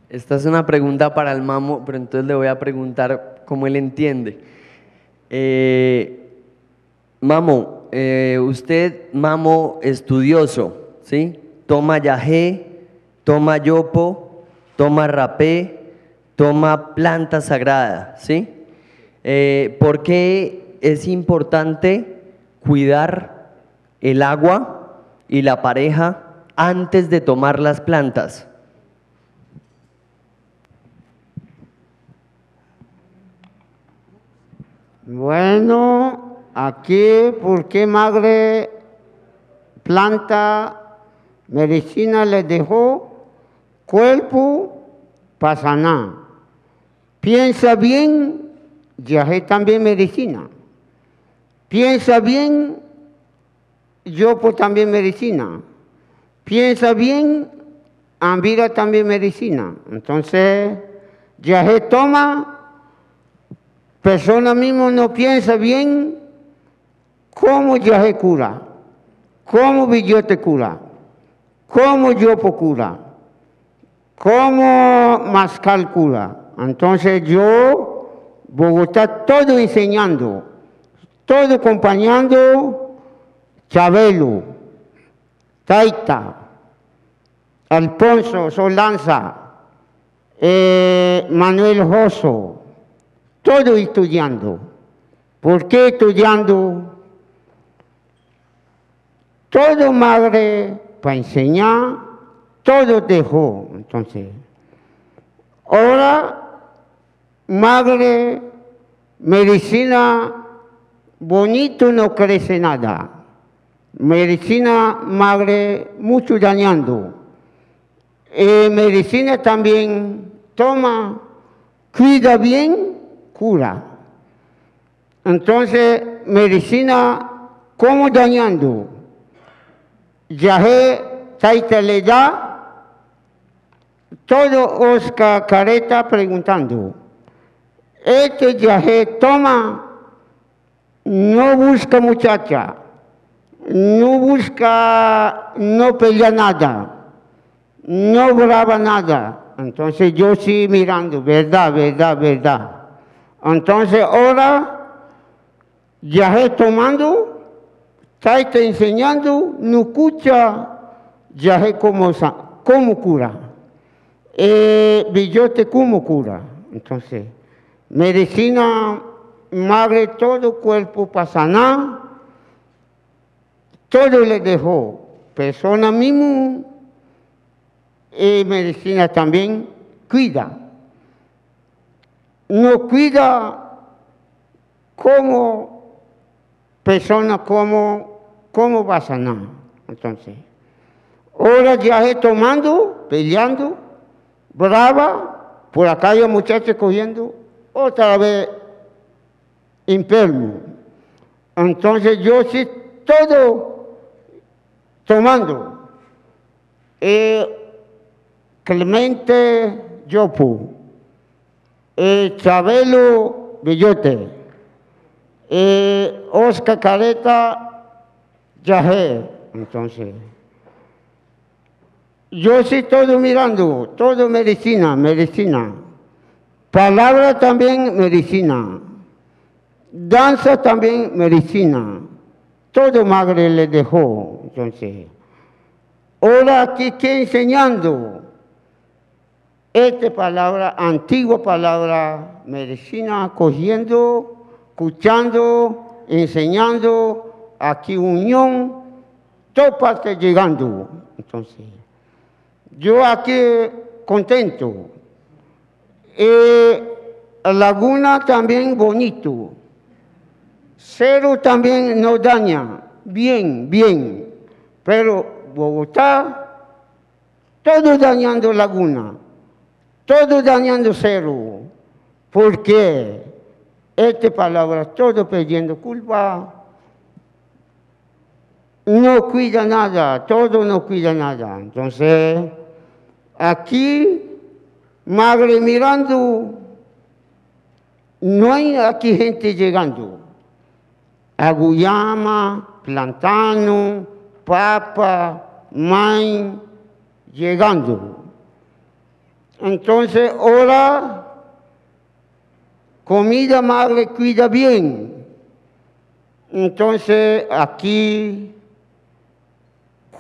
Esta es una pregunta para el Mamo, pero entonces le voy a preguntar cómo él entiende. Mamo, usted, Mamo estudioso, ¿sí? Toma yagé, toma yopo, toma rapé, toma planta sagrada, ¿sí? ¿Por qué es importante cuidar el agua y la pareja antes de tomar las plantas? Bueno, aquí, ¿por qué madre planta medicina le dejó? Cuerpo para sanar. Piensa bien, yagé también medicina. Piensa bien, yopo también medicina. Piensa bien, ambira también medicina. Entonces, yagé toma. Persona mismo no piensa bien cómo yagé cura, cómo billote cura, cómo yopo cura, cómo mascal cura. Entonces yo, Bogotá, todo enseñando, todo acompañando, Chabelo, Taita, Alfonso Solanza, Manuel Joso, todo estudiando. ¿Por qué estudiando? Todo madre para enseñar, todo dejó. Entonces, ahora madre, medicina bonito no crece nada. Medicina madre mucho dañando. Medicina también toma, cuida bien, cura. Entonces, medicina, ¿cómo dañando? Yagé, taita le da, todo Oscar Careta preguntando. Este yagé toma, no busca muchacha, no busca, no pelea nada, no brava nada. Entonces yo sí mirando, verdad, verdad, verdad. Entonces ahora, yagé tomando, taita enseñando, no escucha, yagé como cura, billote como cura. Entonces, medicina, madre, todo cuerpo para sanar, todo le dejó, persona mismo, y medicina también cuida. No cuida como persona, como va a sanar. Entonces, ahora ya tomando, peleando, brava, por acá hay muchachos cogiendo, otra vez enfermo. Entonces yo sí todo tomando. Clemente Yopo, Chabelo Billote, Oscar Careta Yagé. Entonces, yo sí todo mirando, todo medicina, medicina. Palabra también medicina. Danza también medicina. Todo madre le dejó. Entonces, ahora aquí que enseñando. Esta palabra, antigua palabra, medicina, cogiendo, escuchando, enseñando, aquí unión, toda parte llegando. Entonces, yo aquí contento. Laguna también bonito. Cero también no daña. Bien, bien. Pero Bogotá, todo dañando laguna, todo dañando cerro. ¿Por qué? Esta palabra, todo pidiendo culpa. No cuida nada, todo no cuida nada. Entonces, aquí, madre mirando, no hay aquí gente llegando. Aguyama, plantano, papa, maíz, llegando. Entonces, ahora, comida madre cuida bien. Entonces, aquí,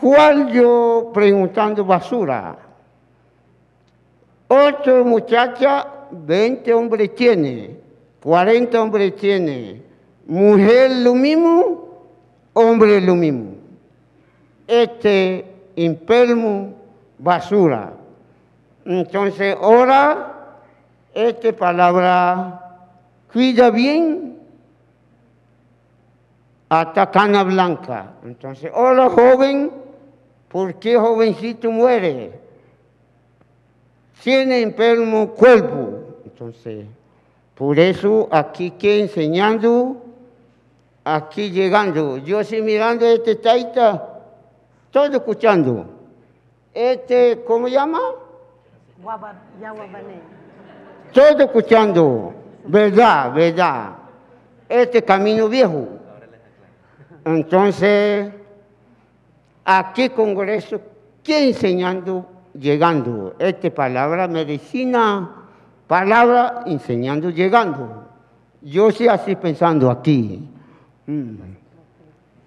¿cuál yo preguntando basura? Otro muchacha, 20 hombres tiene, 40 hombres tiene, mujer lo mismo, hombre lo mismo. Este enfermo, basura. Entonces, ahora, esta palabra, cuida bien, hasta cana blanca. Entonces, ahora joven, ¿por qué jovencito muere? Tiene enfermo cuerpo. Entonces, por eso aquí que enseñando, aquí llegando. Yo estoy mirando este taita, todo escuchando. Este, ¿cómo llama? Todo escuchando. Verdad, verdad. Este camino viejo. Entonces, aquí Congreso, ¿qué enseñando? Llegando. Esta palabra medicina, palabra enseñando, llegando. Yo estoy así pensando aquí.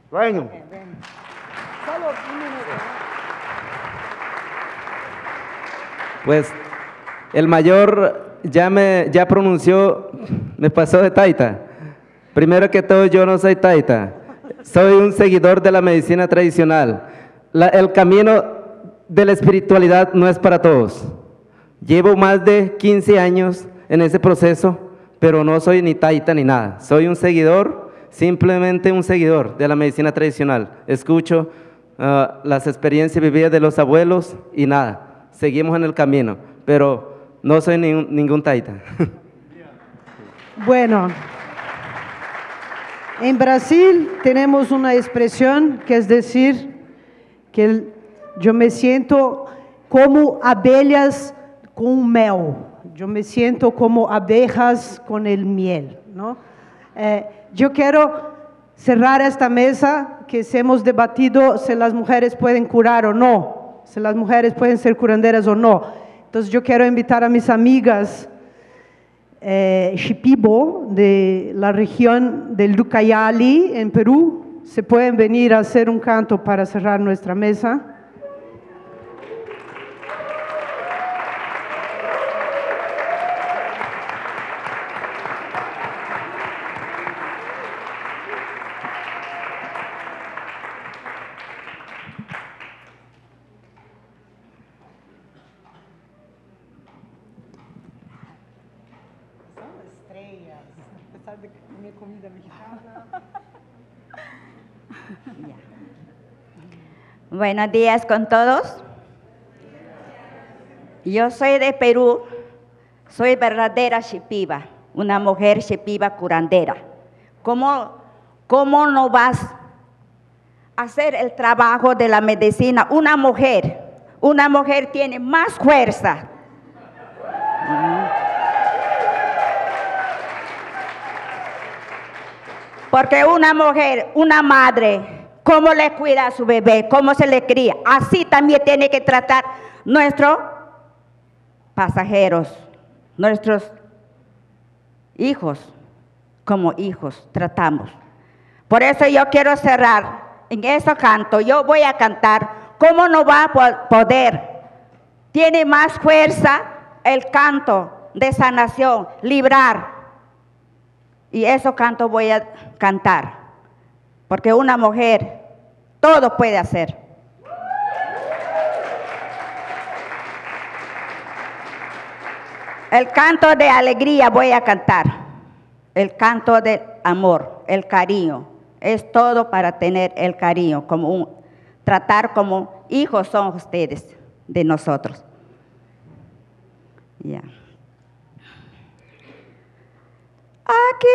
Bueno. Pues el mayor ya pronunció, me pasó de taita. Primero que todo, yo no soy taita. Soy un seguidor de la medicina tradicional. El camino de la espiritualidad no es para todos. Llevo más de 15 años en ese proceso, pero no soy ni taita ni nada. Soy un seguidor, simplemente un seguidor de la medicina tradicional. Escucho las experiencias vividas de los abuelos y nada. Seguimos en el camino, pero no soy ningún taita. Bueno, en Brasil tenemos una expresión que es decir que yo me siento como abellas con mel, yo me siento como abejas con el miel, ¿no? Yo quiero cerrar esta mesa que hemos debatido si las mujeres pueden curar o no, si las mujeres pueden ser curanderas o no. Entonces yo quiero invitar a mis amigas Shipibo, de la región del Ucayali, en Perú, se pueden venir a hacer un canto para cerrar nuestra mesa. Buenos días con todos. Yo soy de Perú, soy verdadera shipiba, una mujer shipiba curandera. ¿Cómo no vas a hacer el trabajo de la medicina? Una mujer tiene más fuerza. Porque una mujer, una madre, ¿cómo le cuida a su bebé? ¿Cómo se le cría? Así también tiene que tratar nuestros pasajeros, nuestros hijos, como hijos tratamos. Por eso yo quiero cerrar en ese canto. Yo voy a cantar. ¿Cómo no va a poder? Tiene más fuerza el canto de sanación, librar. Y ese canto voy a cantar. Porque una mujer todo puede hacer. El canto de alegría voy a cantar. El canto del amor, el cariño. Es todo para tener el cariño, tratar como hijos son ustedes. de nosotros. Ya. Aquí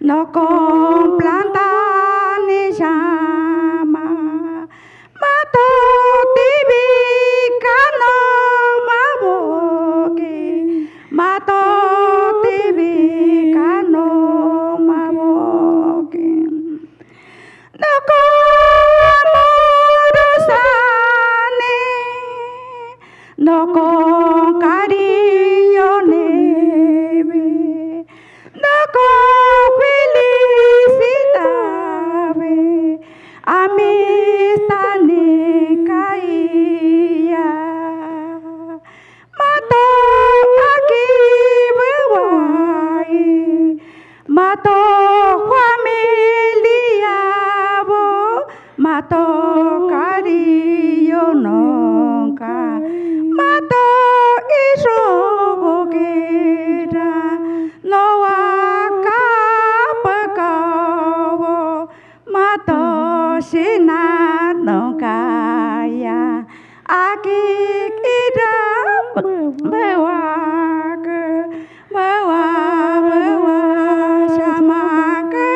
no con planta ni llama, mato tibica no maboki, mato tibica no maboki, no con amorosane, no con cariño neve, no con felicidad, amistad ni caía, mato aquí bebay, mato familia, mato cariño nunca, mato hijo boquera, no acaba mato sina nunca ya, aquí kita bawa sama ke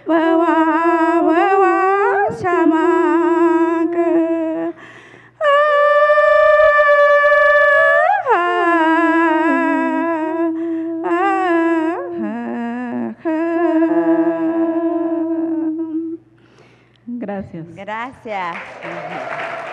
bawa sama ke Gracias. Gracias.